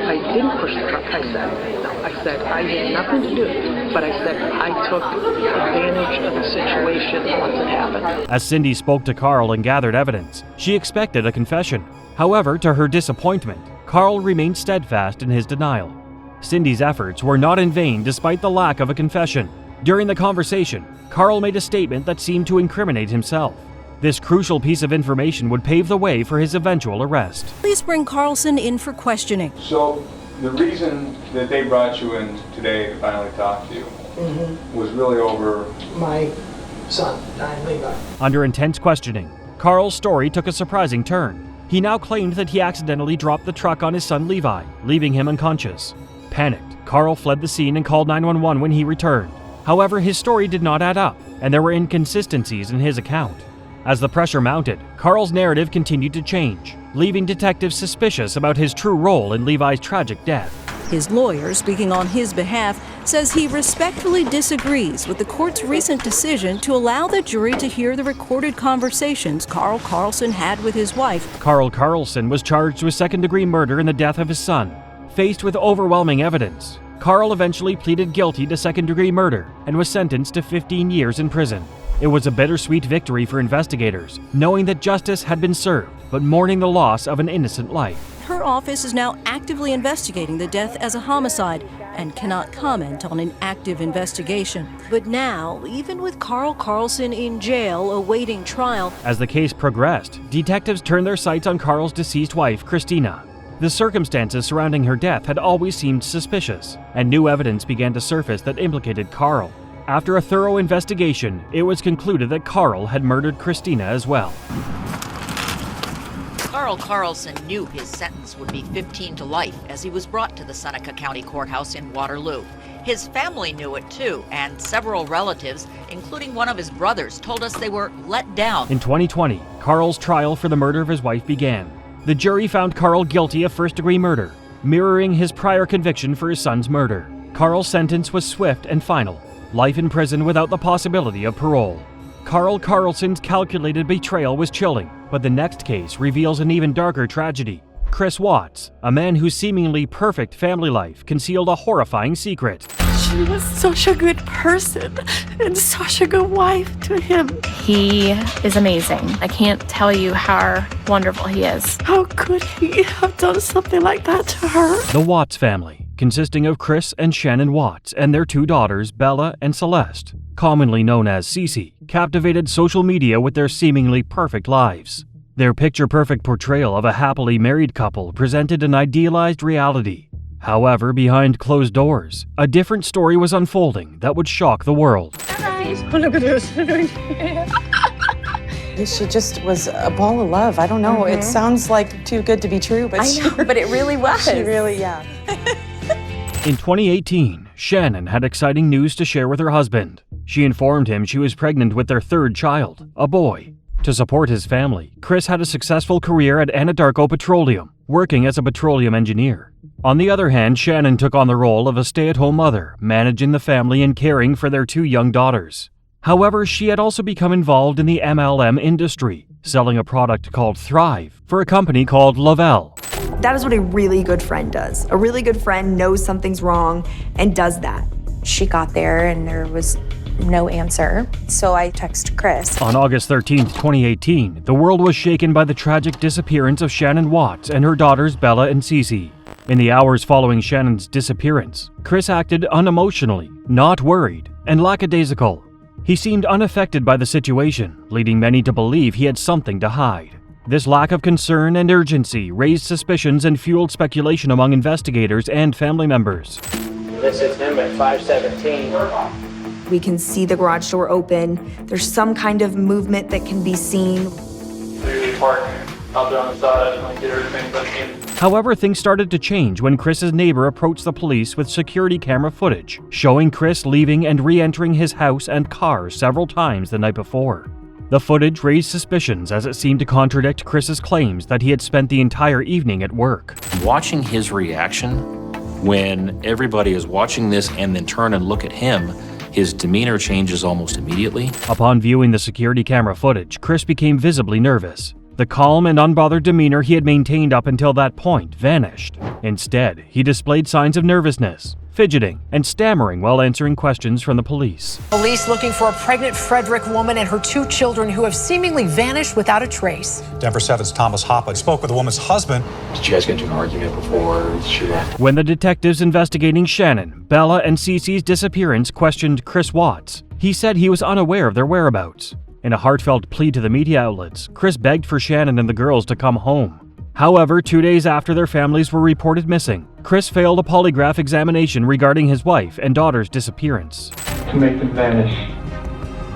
I didn't push the truck, I said I had nothing to do, but I said I took advantage of the situation once it happened. As Cindy spoke to Carl and gathered evidence, she expected a confession. However, to her disappointment, Carl remained steadfast in his denial. Cindy's efforts were not in vain despite the lack of a confession. During the conversation, Carl made a statement that seemed to incriminate himself. This crucial piece of information would pave the way for his eventual arrest. Please bring Carlson in for questioning. So, the reason that they brought you in today to finally talk to you was really over my son, Levi. Under intense questioning, Carl's story took a surprising turn. He now claimed that he accidentally dropped the truck on his son Levi, leaving him unconscious. Panicked, Carl fled the scene and called 911 when he returned. However, his story did not add up, and there were inconsistencies in his account. As the pressure mounted, Carl's narrative continued to change, leaving detectives suspicious about his true role in Levi's tragic death. His lawyer, speaking on his behalf, says he respectfully disagrees with the court's recent decision to allow the jury to hear the recorded conversations Carl Carlson had with his wife. Carl Carlson was charged with second-degree murder in the death of his son. Faced with overwhelming evidence, Carl eventually pleaded guilty to second-degree murder and was sentenced to 15 years in prison. It was a bittersweet victory for investigators, knowing that justice had been served, but mourning the loss of an innocent life. Her office is now actively investigating the death as a homicide, and cannot comment on an active investigation. But now, even with Carl Carlson in jail awaiting trial, As the case progressed, detectives turned their sights on Carl's deceased wife, Christina. The circumstances surrounding her death had always seemed suspicious, and new evidence began to surface that implicated Carl. After a thorough investigation, it was concluded that Carl had murdered Christina as well. Carl Carlson knew his sentence would be 15 to life as he was brought to the Seneca County Courthouse in Waterloo. His family knew it too, and several relatives, including one of his brothers, told us they were let down. In 2020, Carl's trial for the murder of his wife began. The jury found Carl guilty of first-degree murder, mirroring his prior conviction for his son's murder. Carl's sentence was swift and final: life in prison without the possibility of parole. Carl Carlson's calculated betrayal was chilling, but the next case reveals an even darker tragedy. Chris Watts, a man whose seemingly perfect family life concealed a horrifying secret. She was such a good person and such a good wife to him. He is amazing. I can't tell you how wonderful he is. How could he have done something like that to her? The Watts family, consisting of Chris and Shannon Watts and their two daughters, Bella and Celeste, commonly known as Cece, captivated social media with their seemingly perfect lives. Their picture-perfect portrayal of a happily married couple presented an idealized reality. However, behind closed doors, a different story was unfolding that would shock the world. She just was a ball of love. I don't know. It sounds like too good to be true, but but it really was. She really, yeah. In 2018, Shannon had exciting news to share with her husband. She informed him she was pregnant with their third child, a boy. To support his family, Chris had a successful career at Anadarko Petroleum, working as a petroleum engineer. On the other hand, Shannon took on the role of a stay-at-home mother, managing the family and caring for their two young daughters. However, she had also become involved in the MLM industry, selling a product called Thrive for a company called Lavelle. That is what a really good friend does. A really good friend knows something's wrong and does that. She got there and there was no answer, so I texted Chris. On August 13, 2018, the world was shaken by the tragic disappearance of Shannon Watts and her daughters Bella and Cece. In the hours following Shannon's disappearance, Chris acted unemotionally, not worried, and lackadaisical. He seemed unaffected by the situation, leading many to believe he had something to hide. This lack of concern and urgency raised suspicions and fueled speculation among investigators and family members. This is him at 517. We can see the garage door open. There's some kind of movement that can be seen. I'll be on the side and get everything back in. However, things started to change when Chris's neighbor approached the police with security camera footage, showing Chris leaving and re-entering his house and car several times the night before. The footage raised suspicions as it seemed to contradict Chris's claims that he had spent the entire evening at work. Watching his reaction when everybody is watching this and then turn and look at him, his demeanor changes almost immediately. Upon viewing the security camera footage, Chris became visibly nervous. The calm and unbothered demeanor he had maintained up until that point vanished. Instead, he displayed signs of nervousness, fidgeting, and stammering while answering questions from the police. Police looking for a pregnant Frederick woman and her two children who have seemingly vanished without a trace. Denver 7's Thomas Hoppe spoke with the woman's husband. Did you guys get into an argument before she left? When the detectives investigating Shannon, Bella, and Cece's disappearance questioned Chris Watts, he said he was unaware of their whereabouts. In a heartfelt plea to the media outlets, Chris begged for Shannon and the girls to come home. However, 2 days after their families were reported missing, Chris failed a polygraph examination regarding his wife and daughter's disappearance. To make them vanish.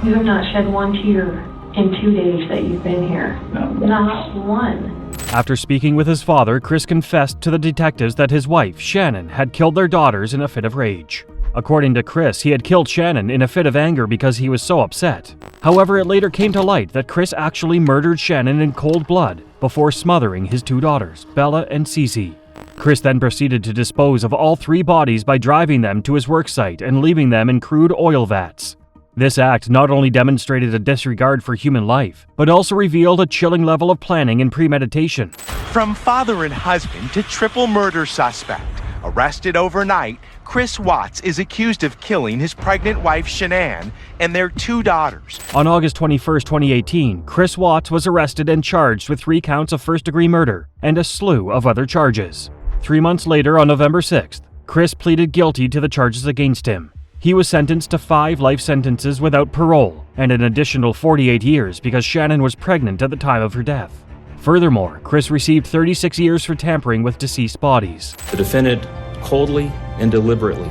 You have not shed one tear in 2 days that you've been here. Not one. After speaking with his father, Chris confessed to the detectives that his wife, Shannon, had killed their daughters in a fit of rage. According to Chris, he had killed Shannon in a fit of anger because he was so upset. However, it later came to light that Chris actually murdered Shannon in cold blood before smothering his two daughters, Bella and Cece. Chris then proceeded to dispose of all three bodies by driving them to his worksite and leaving them in crude oil vats. This act not only demonstrated a disregard for human life, but also revealed a chilling level of planning and premeditation. From father and husband to triple murder suspect. Arrested overnight, Chris Watts is accused of killing his pregnant wife Shanann and their two daughters. On August 21, 2018, Chris Watts was arrested and charged with 3 counts of first-degree murder and a slew of other charges. 3 months later, on November 6th, Chris pleaded guilty to the charges against him. He was sentenced to 5 life sentences without parole and an additional 48 years because Shannon was pregnant at the time of her death. Furthermore, Chris received 36 years for tampering with deceased bodies. The defendant coldly and deliberately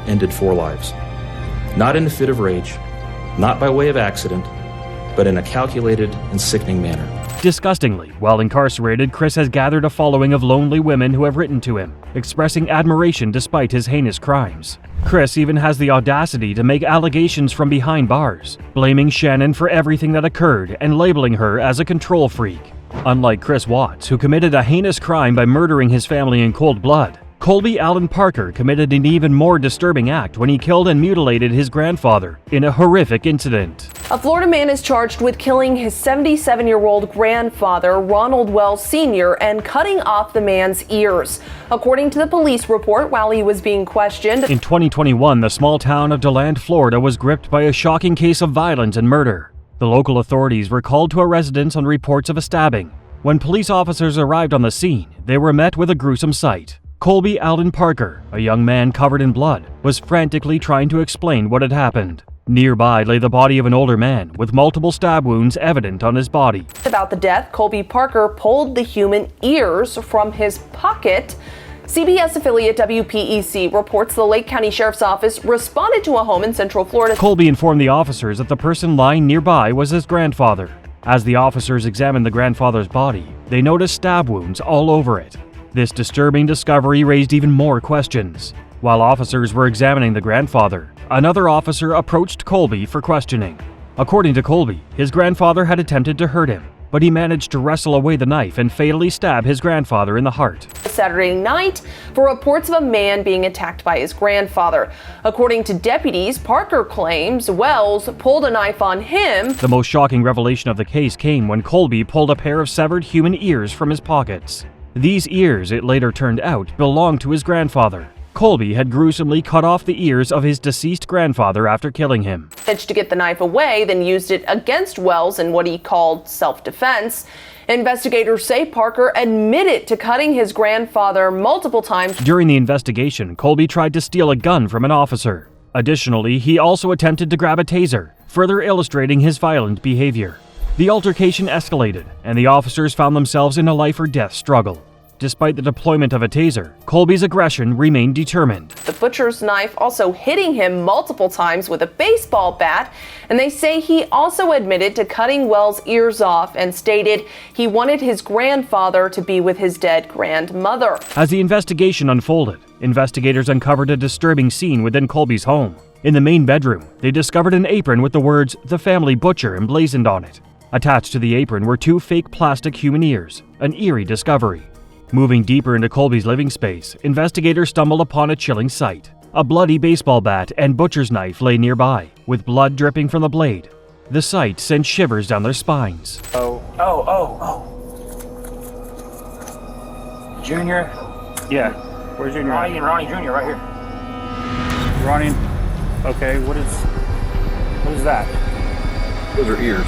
ended 4 lives. Not in a fit of rage, not by way of accident, but in a calculated and sickening manner. Disgustingly, while incarcerated, Chris has gathered a following of lonely women who have written to him, expressing admiration despite his heinous crimes. Chris even has the audacity to make allegations from behind bars, blaming Shannon for everything that occurred and labeling her as a control freak. Unlike Chris Watts, who committed a heinous crime by murdering his family in cold blood, Colby Allen Parker committed an even more disturbing act when he killed and mutilated his grandfather in a horrific incident. A Florida man is charged with killing his 77-year-old grandfather, Ronald Wells Sr., and cutting off the man's ears. According to the police report, while he was being questioned. In 2021, the small town of DeLand, Florida was gripped by a shocking case of violence and murder. The local authorities were called to a residence on reports of a stabbing. When police officers arrived on the scene, they were met with a gruesome sight. Colby Allen Parker, a young man covered in blood, was frantically trying to explain what had happened. Nearby lay the body of an older man with multiple stab wounds evident on his body. About the death, Colby Parker pulled the human ears from his pocket. CBS affiliate WPEC reports the Lake County Sheriff's Office responded to a home in Central Florida. Colby informed the officers that the person lying nearby was his grandfather. As the officers examined the grandfather's body, they noticed stab wounds all over it. This disturbing discovery raised even more questions. While officers were examining the grandfather, another officer approached Colby for questioning. According to Colby, his grandfather had attempted to hurt him, but he managed to wrestle away the knife and fatally stab his grandfather in the heart. Saturday night for reports of a man being attacked by his grandfather. According to deputies, Parker claims Wells pulled a knife on him. The most shocking revelation of the case came when Colby pulled a pair of severed human ears from his pockets. These ears, it later turned out, belonged to his grandfather. Colby had gruesomely cut off the ears of his deceased grandfather after killing him. Managed to get the knife away, then used it against Wells in what he called self-defense. Investigators say Parker admitted to cutting his grandfather multiple times. During the investigation, Colby tried to steal a gun from an officer. Additionally, he also attempted to grab a taser, further illustrating his violent behavior. The altercation escalated, and the officers found themselves in a life-or-death struggle. Despite the deployment of a taser, Colby's aggression remained determined. The butcher's knife also hitting him multiple times with a baseball bat, and they say he also admitted to cutting Wells' ears off and stated he wanted his grandfather to be with his dead grandmother. As the investigation unfolded, investigators uncovered a disturbing scene within Colby's home. In the main bedroom, they discovered an apron with the words "The Family Butcher" emblazoned on it. Attached to the apron were 2 fake plastic human ears, an eerie discovery. Moving deeper into Colby's living space, investigators stumbled upon a chilling sight. A bloody baseball bat and butcher's knife lay nearby, with blood dripping from the blade. The sight sent shivers down their spines. Oh. Junior? Yeah. Where's Junior? Ronnie Jr. right here. Ronnie? Okay, what is that? Those are ears.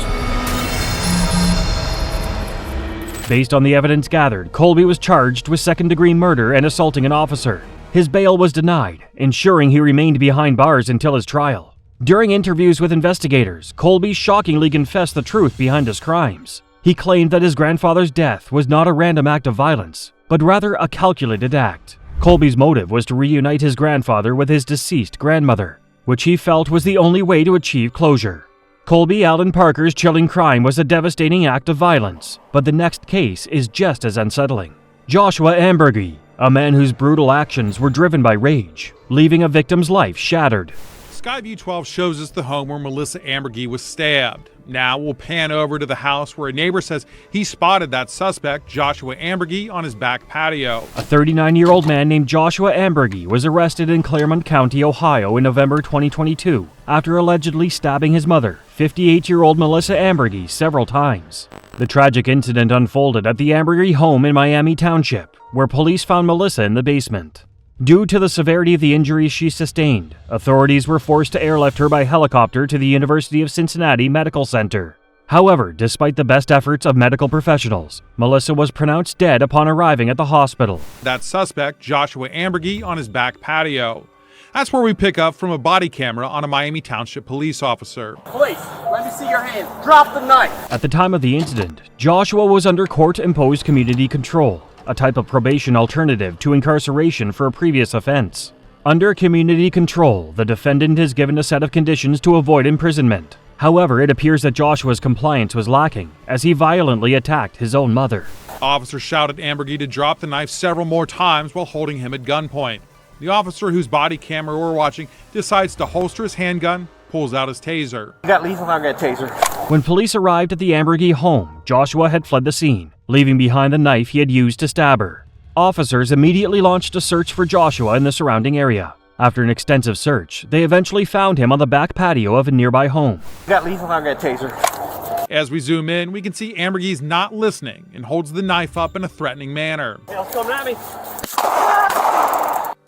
Based on the evidence gathered, Colby was charged with second-degree murder and assaulting an officer. His bail was denied, ensuring he remained behind bars until his trial. During interviews with investigators, Colby shockingly confessed the truth behind his crimes. He claimed that his grandfather's death was not a random act of violence, but rather a calculated act. Colby's motive was to reunite his grandfather with his deceased grandmother, which he felt was the only way to achieve closure. Colby Allen Parker's chilling crime was a devastating act of violence, but the next case is just as unsettling. Joshua Amberie, a man whose brutal actions were driven by rage, leaving a victim's life shattered. Skyview 12 shows us the home where Melissa Amberie was stabbed. Now we'll pan over to the house where a neighbor says he spotted that suspect, Joshua Amberie, on his back patio. A 39-year-old man named Joshua Amberie was arrested in Claremont County, Ohio in November 2022 after allegedly stabbing his mother, 58-year-old Melissa Amberie, several times. The tragic incident unfolded at the Amberie home in Miami Township, where police found Melissa in the basement. Due to the severity of the injuries she sustained, authorities were forced to airlift her by helicopter to the University of Cincinnati Medical Center. However, despite the best efforts of medical professionals, Melissa was pronounced dead upon arriving at the hospital. That suspect, Joshua Amberie, on his back patio. That's where we pick up from a body camera on a Miami Township police officer. Police, let me see your hands. Drop the knife. At the time of the incident, Joshua was under court-imposed community control, a type of probation alternative to incarceration for a previous offense. Under community control, the defendant is given a set of conditions to avoid imprisonment. However, it appears that Joshua's compliance was lacking, as he violently attacked his own mother. Officers shouted at Amberie to drop the knife several more times while holding him at gunpoint. The officer whose body camera we're watching decides to holster his handgun, pulls out his taser. You got lethal, I got taser. When police arrived at the Amberie home, Joshua had fled the scene, leaving behind the knife he had used to stab her. Officers immediately launched a search for Joshua in the surrounding area. After an extensive search, they eventually found him on the back patio of a nearby home. You got lethal, I got taser. As we zoom in, we can see Amberie's not listening and holds the knife up in a threatening manner. Hell's coming at me.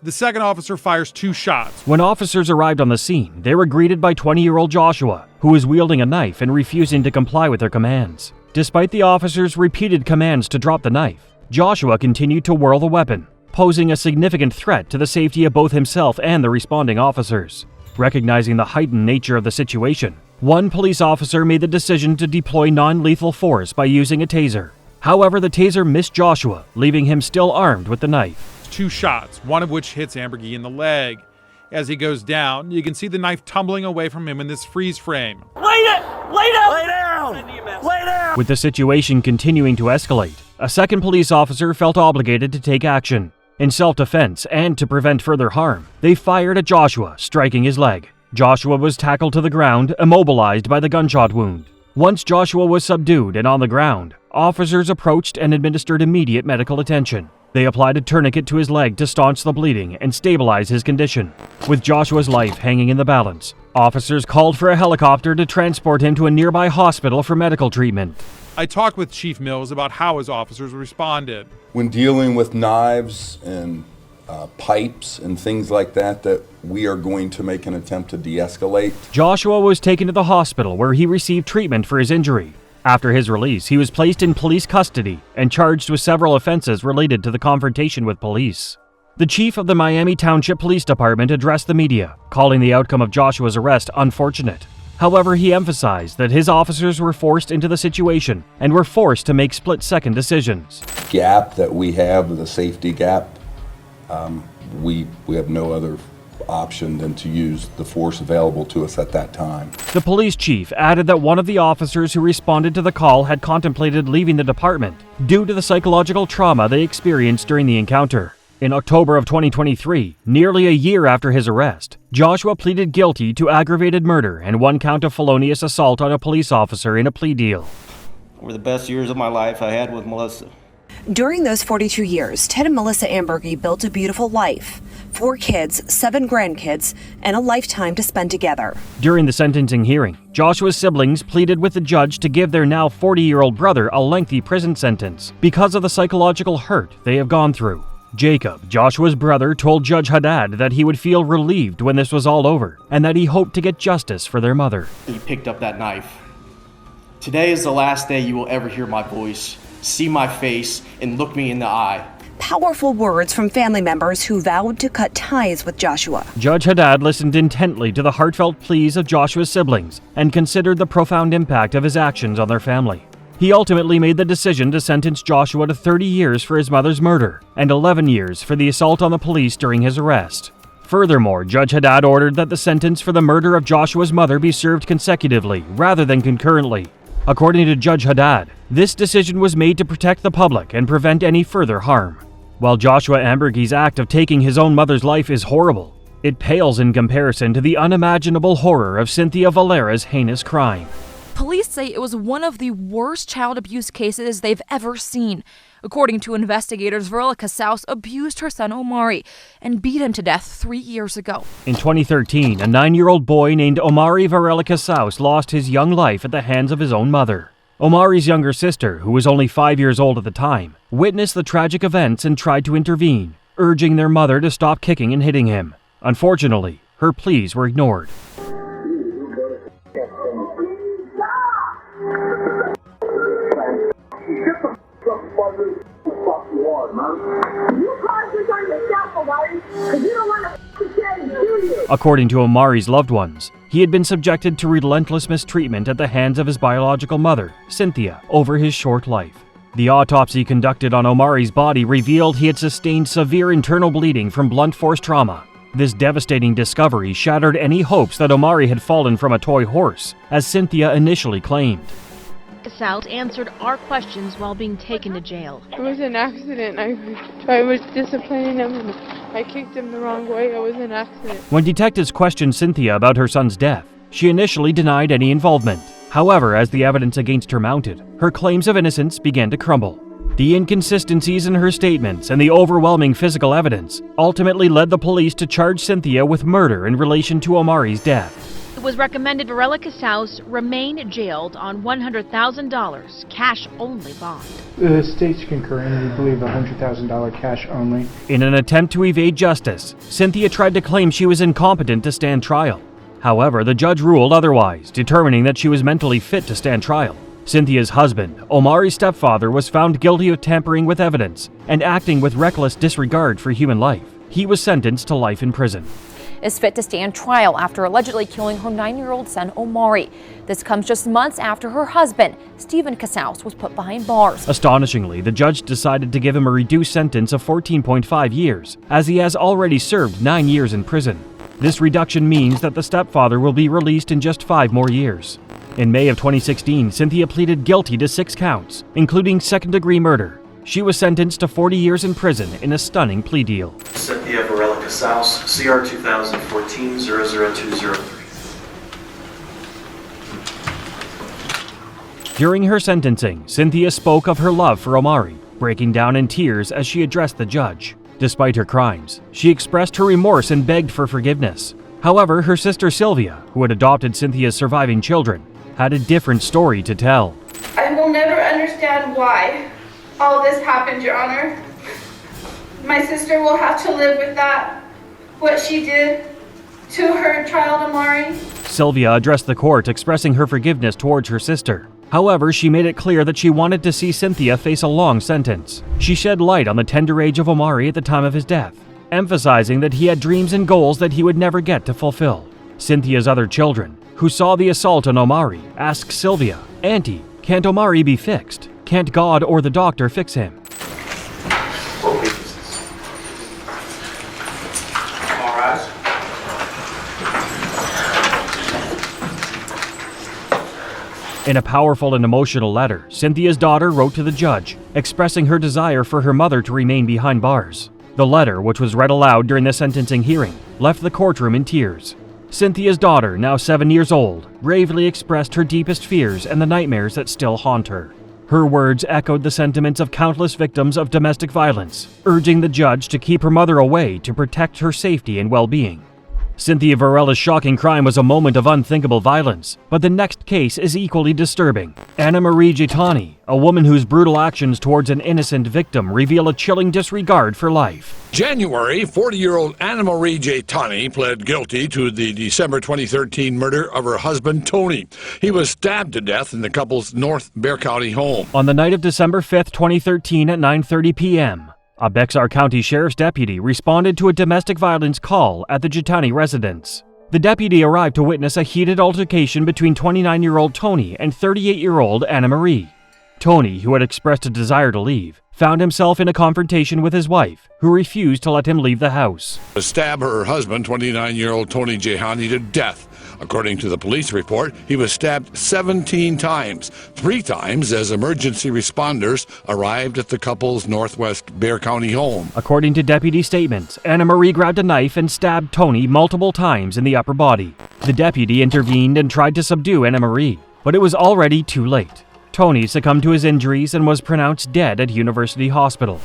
The second officer fires 2 shots. When officers arrived on the scene, they were greeted by 20-year-old Joshua, who was wielding a knife and refusing to comply with their commands. Despite the officers' repeated commands to drop the knife, Joshua continued to whirl the weapon, posing a significant threat to the safety of both himself and the responding officers. Recognizing the heightened nature of the situation, one police officer made the decision to deploy non-lethal force by using a taser. However, the taser missed Joshua, leaving him still armed with the knife. 2 shots, one of which hits Amberie in the leg. As he goes down, you can see the knife tumbling away from him in this freeze frame. Lay it! Lay down! Lay down! Lay down! With the situation continuing to escalate, a second police officer felt obligated to take action. In self-defense and to prevent further harm, they fired at Joshua, striking his leg. Joshua was tackled to the ground, immobilized by the gunshot wound. Once Joshua was subdued and on the ground, officers approached and administered immediate medical attention. They applied a tourniquet to his leg to staunch the bleeding and stabilize his condition. With Joshua's life hanging in the balance, officers called for a helicopter to transport him to a nearby hospital for medical treatment. I talked with Chief Mills about how his officers responded. When dealing with knives and pipes and things like that we are going to make an attempt to de-escalate. Joshua was taken to the hospital where he received treatment for his injury. After his release, he was placed in police custody and charged with several offenses related to the confrontation with police. The chief of the Miami Township Police Department addressed the media, calling the outcome of Joshua's arrest unfortunate. However, he emphasized that his officers were forced into the situation and were forced to make split-second decisions. Gap that we have, the safety gap, we have no other option than to use the force available to us at that time. The police chief added that one of the officers who responded to the call had contemplated leaving the department due to the psychological trauma they experienced during the encounter. In October of 2023, nearly a year after his arrest, Joshua pleaded guilty to aggravated murder and 1 count of felonious assault on a police officer in a plea deal. Were the best years of my life I had with Melissa. During those 42 years, Ted and Melissa Amberie built a beautiful life. 4 kids, 7 grandkids, and a lifetime to spend together. During the sentencing hearing, Joshua's siblings pleaded with the judge to give their now 40-year-old brother a lengthy prison sentence because of the psychological hurt they have gone through. Jacob, Joshua's brother, told Judge Haddad that he would feel relieved when this was all over and that he hoped to get justice for their mother. He picked up that knife. Today is the last day you will ever hear my voice, see my face, and look me in the eye. Powerful words from family members who vowed to cut ties with Joshua. Judge Haddad listened intently to the heartfelt pleas of Joshua's siblings and considered the profound impact of his actions on their family. He ultimately made the decision to sentence Joshua to 30 years for his mother's murder and 11 years for the assault on the police during his arrest. Furthermore, Judge Haddad ordered that the sentence for the murder of Joshua's mother be served consecutively rather than concurrently. According to Judge Haddad, this decision was made to protect the public and prevent any further harm. While Joshua Amberie's act of taking his own mother's life is horrible, it pales in comparison to the unimaginable horror of Cynthia Varella's heinous crime. Police say it was one of the worst child abuse cases they've ever seen. According to investigators, Varella Casaus abused her son Amberie and beat him to death 3 years ago. In 2013, a 9-year-old boy named Anamarie Varella Casaus lost his young life at the hands of his own mother. Amarie's younger sister, who was only 5 years old at the time, witnessed the tragic events and tried to intervene, urging their mother to stop kicking and hitting him. Unfortunately, her pleas were ignored. According to Amarie's loved ones, he had been subjected to relentless mistreatment at the hands of his biological mother, Cynthia, over his short life. The autopsy conducted on Amarie's body revealed he had sustained severe internal bleeding from blunt force trauma. This devastating discovery shattered any hopes that Amberie had fallen from a toy horse, as Cynthia initially claimed. Casals answered our questions while being taken to jail. It was an accident. I was disciplining him and I kicked him the wrong way. It was an accident. When detectives questioned Cynthia about her son's death, she initially denied any involvement. However, as the evidence against her mounted, her claims of innocence began to crumble. The inconsistencies in her statements and the overwhelming physical evidence ultimately led the police to charge Cynthia with murder in relation to Amarie's death. It was recommended Varella Casals remain jailed on $100,000 cash-only bond. The state's concurring. We believe $100,000 cash only. In an attempt to evade justice, Cynthia tried to claim she was incompetent to stand trial. However, the judge ruled otherwise, determining that she was mentally fit to stand trial. Cynthia's husband, Amarie's stepfather, was found guilty of tampering with evidence and acting with reckless disregard for human life. He was sentenced to life in prison. Is fit to stand trial after allegedly killing her 9-year-old son, Amberie. This comes just months after her husband, Stephen Casals, was put behind bars. Astonishingly, the judge decided to give him a reduced sentence of 14.5 years, as he has already served 9 years in prison. This reduction means that the stepfather will be released in just 5 more years. In May of 2016, Cynthia pleaded guilty to 6 counts, including second-degree murder. She was sentenced to 40 years in prison in a stunning plea deal. Cynthia Varella Casals, CR 2014-00203. During her sentencing, Cynthia spoke of her love for Amberie, breaking down in tears as she addressed the judge. Despite her crimes, she expressed her remorse and begged for forgiveness. However, her sister Sylvia, who had adopted Cynthia's surviving children, had a different story to tell. I will never understand why all this happened, Your Honor. My sister will have to live with that, what she did to her child Amberie. Sylvia addressed the court, expressing her forgiveness towards her sister. However, she made it clear that she wanted to see Cynthia face a long sentence. She shed light on the tender age of Amberie at the time of his death, emphasizing that he had dreams and goals that he would never get to fulfill. Cynthia's other children, who saw the assault on Amberie, asked Sylvia, "Auntie, can't Amberie be fixed? Can't God or the doctor fix him?" All right. In a powerful and emotional letter, Cynthia's daughter wrote to the judge, expressing her desire for her mother to remain behind bars. The letter, which was read aloud during the sentencing hearing, left the courtroom in tears. Cynthia's daughter, now 7 years old, bravely expressed her deepest fears and the nightmares that still haunt her. Her words echoed the sentiments of countless victims of domestic violence, urging the judge to keep her mother away to protect her safety and well-being. Cynthia Varella's shocking crime was a moment of unthinkable violence, but the next case is equally disturbing. Anamarie Jitani, a woman whose brutal actions towards an innocent victim reveal a chilling disregard for life. January, 40-year-old Anamarie Jitani pled guilty to the December 2013 murder of her husband, Tony. He was stabbed to death in the couple's North Bexar County home. On the night of December 5, 2013 at 9:30 p.m., a Bexar County Sheriff's deputy responded to a domestic violence call at the Jitani residence. The deputy arrived to witness a heated altercation between 29-year-old Tony and 38-year-old Anamarie. Tony, who had expressed a desire to leave, found himself in a confrontation with his wife, who refused to let him leave the house. Stabbed her husband, 29-year-old Tony Jehani, to death. According to the police report, he was stabbed 17 times, 3 times as emergency responders arrived at the couple's Northwest Bexar County home. According to deputy statements, Anamarie grabbed a knife and stabbed Tony multiple times in the upper body. The deputy intervened and tried to subdue Anamarie, but it was already too late. Tony succumbed to his injuries and was pronounced dead at University Hospital.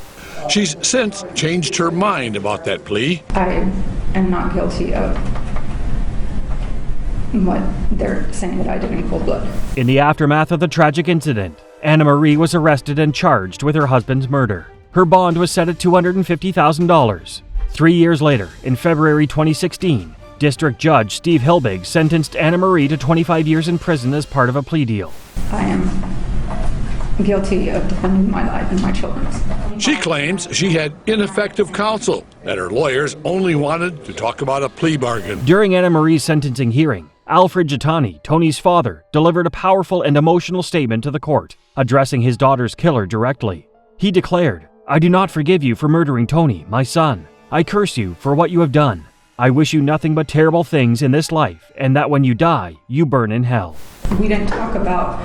She's since changed her mind about that plea. I am not guilty of what they're saying that I did in cold blood. In the aftermath of the tragic incident, Anamarie was arrested and charged with her husband's murder. Her bond was set at $250,000. 3 years later, in February 2016, District Judge Steve Hilbig sentenced Anamarie to 25 years in prison as part of a plea deal. I am guilty of defending my life and my children's. She claims she had ineffective counsel, that her lawyers only wanted to talk about a plea bargain. During Anamarie's sentencing hearing, Alfred Jitani, Tony's father, delivered a powerful and emotional statement to the court, addressing his daughter's killer directly. He declared, "I do not forgive you for murdering Tony, my son. I curse you for what you have done. I wish you nothing but terrible things in this life, and that when you die, you burn in hell." We didn't talk about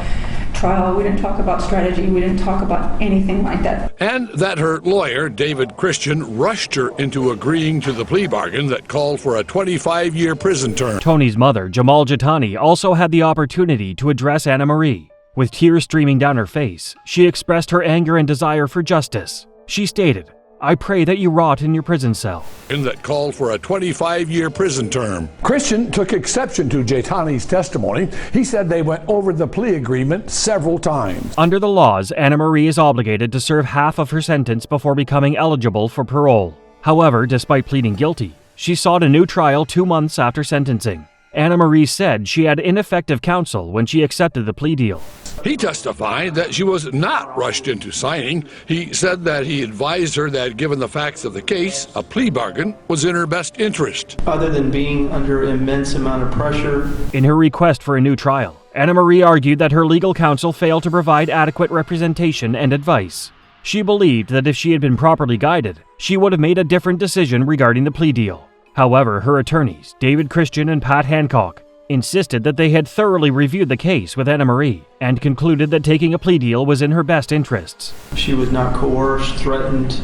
trial, we didn't talk about strategy, we didn't talk about anything like that. And that her lawyer, David Christian, rushed her into agreeing to the plea bargain that called for a 25-year prison term. Tony's mother, Jamal Jitani, also had the opportunity to address Anamarie. With tears streaming down her face, she expressed her anger and desire for justice. She stated, "I pray that you rot in your prison cell." And that called for a 25-year prison term. Christian took exception to Jitani's testimony. He said they went over the plea agreement several times. Under the laws, Anamarie is obligated to serve half of her sentence before becoming eligible for parole. However, despite pleading guilty, she sought a new trial 2 months after sentencing. Anamarie said she had ineffective counsel when she accepted the plea deal. He testified that she was not rushed into signing. He said that he advised her that given the facts of the case, a plea bargain was in her best interest. Other than being under immense amount of pressure. In her request for a new trial, Anamarie argued that her legal counsel failed to provide adequate representation and advice. She believed that if she had been properly guided, she would have made a different decision regarding the plea deal. However, her attorneys, David Christian and Pat Hancock, insisted that they had thoroughly reviewed the case with Anamarie and concluded that taking a plea deal was in her best interests. She was not coerced, threatened,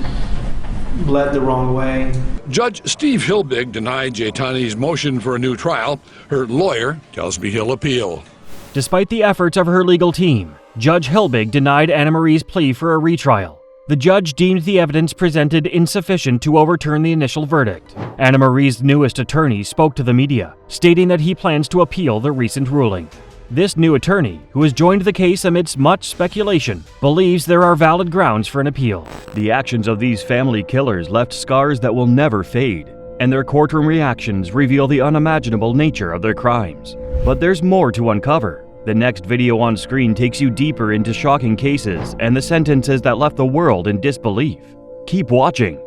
led the wrong way. Judge Steve Hilbig denied Jitani's motion for a new trial. Her lawyer tells me he'll appeal. Despite the efforts of her legal team, Judge Hilbig denied Anamarie's plea for a retrial. The judge deemed the evidence presented insufficient to overturn the initial verdict. Anamarie's newest attorney spoke to the media, stating that he plans to appeal the recent ruling. This new attorney, who has joined the case amidst much speculation, believes there are valid grounds for an appeal. The actions of these family killers left scars that will never fade, and their courtroom reactions reveal the unimaginable nature of their crimes. But there's more to uncover. The next video on screen takes you deeper into shocking cases and the sentences that left the world in disbelief. Keep watching.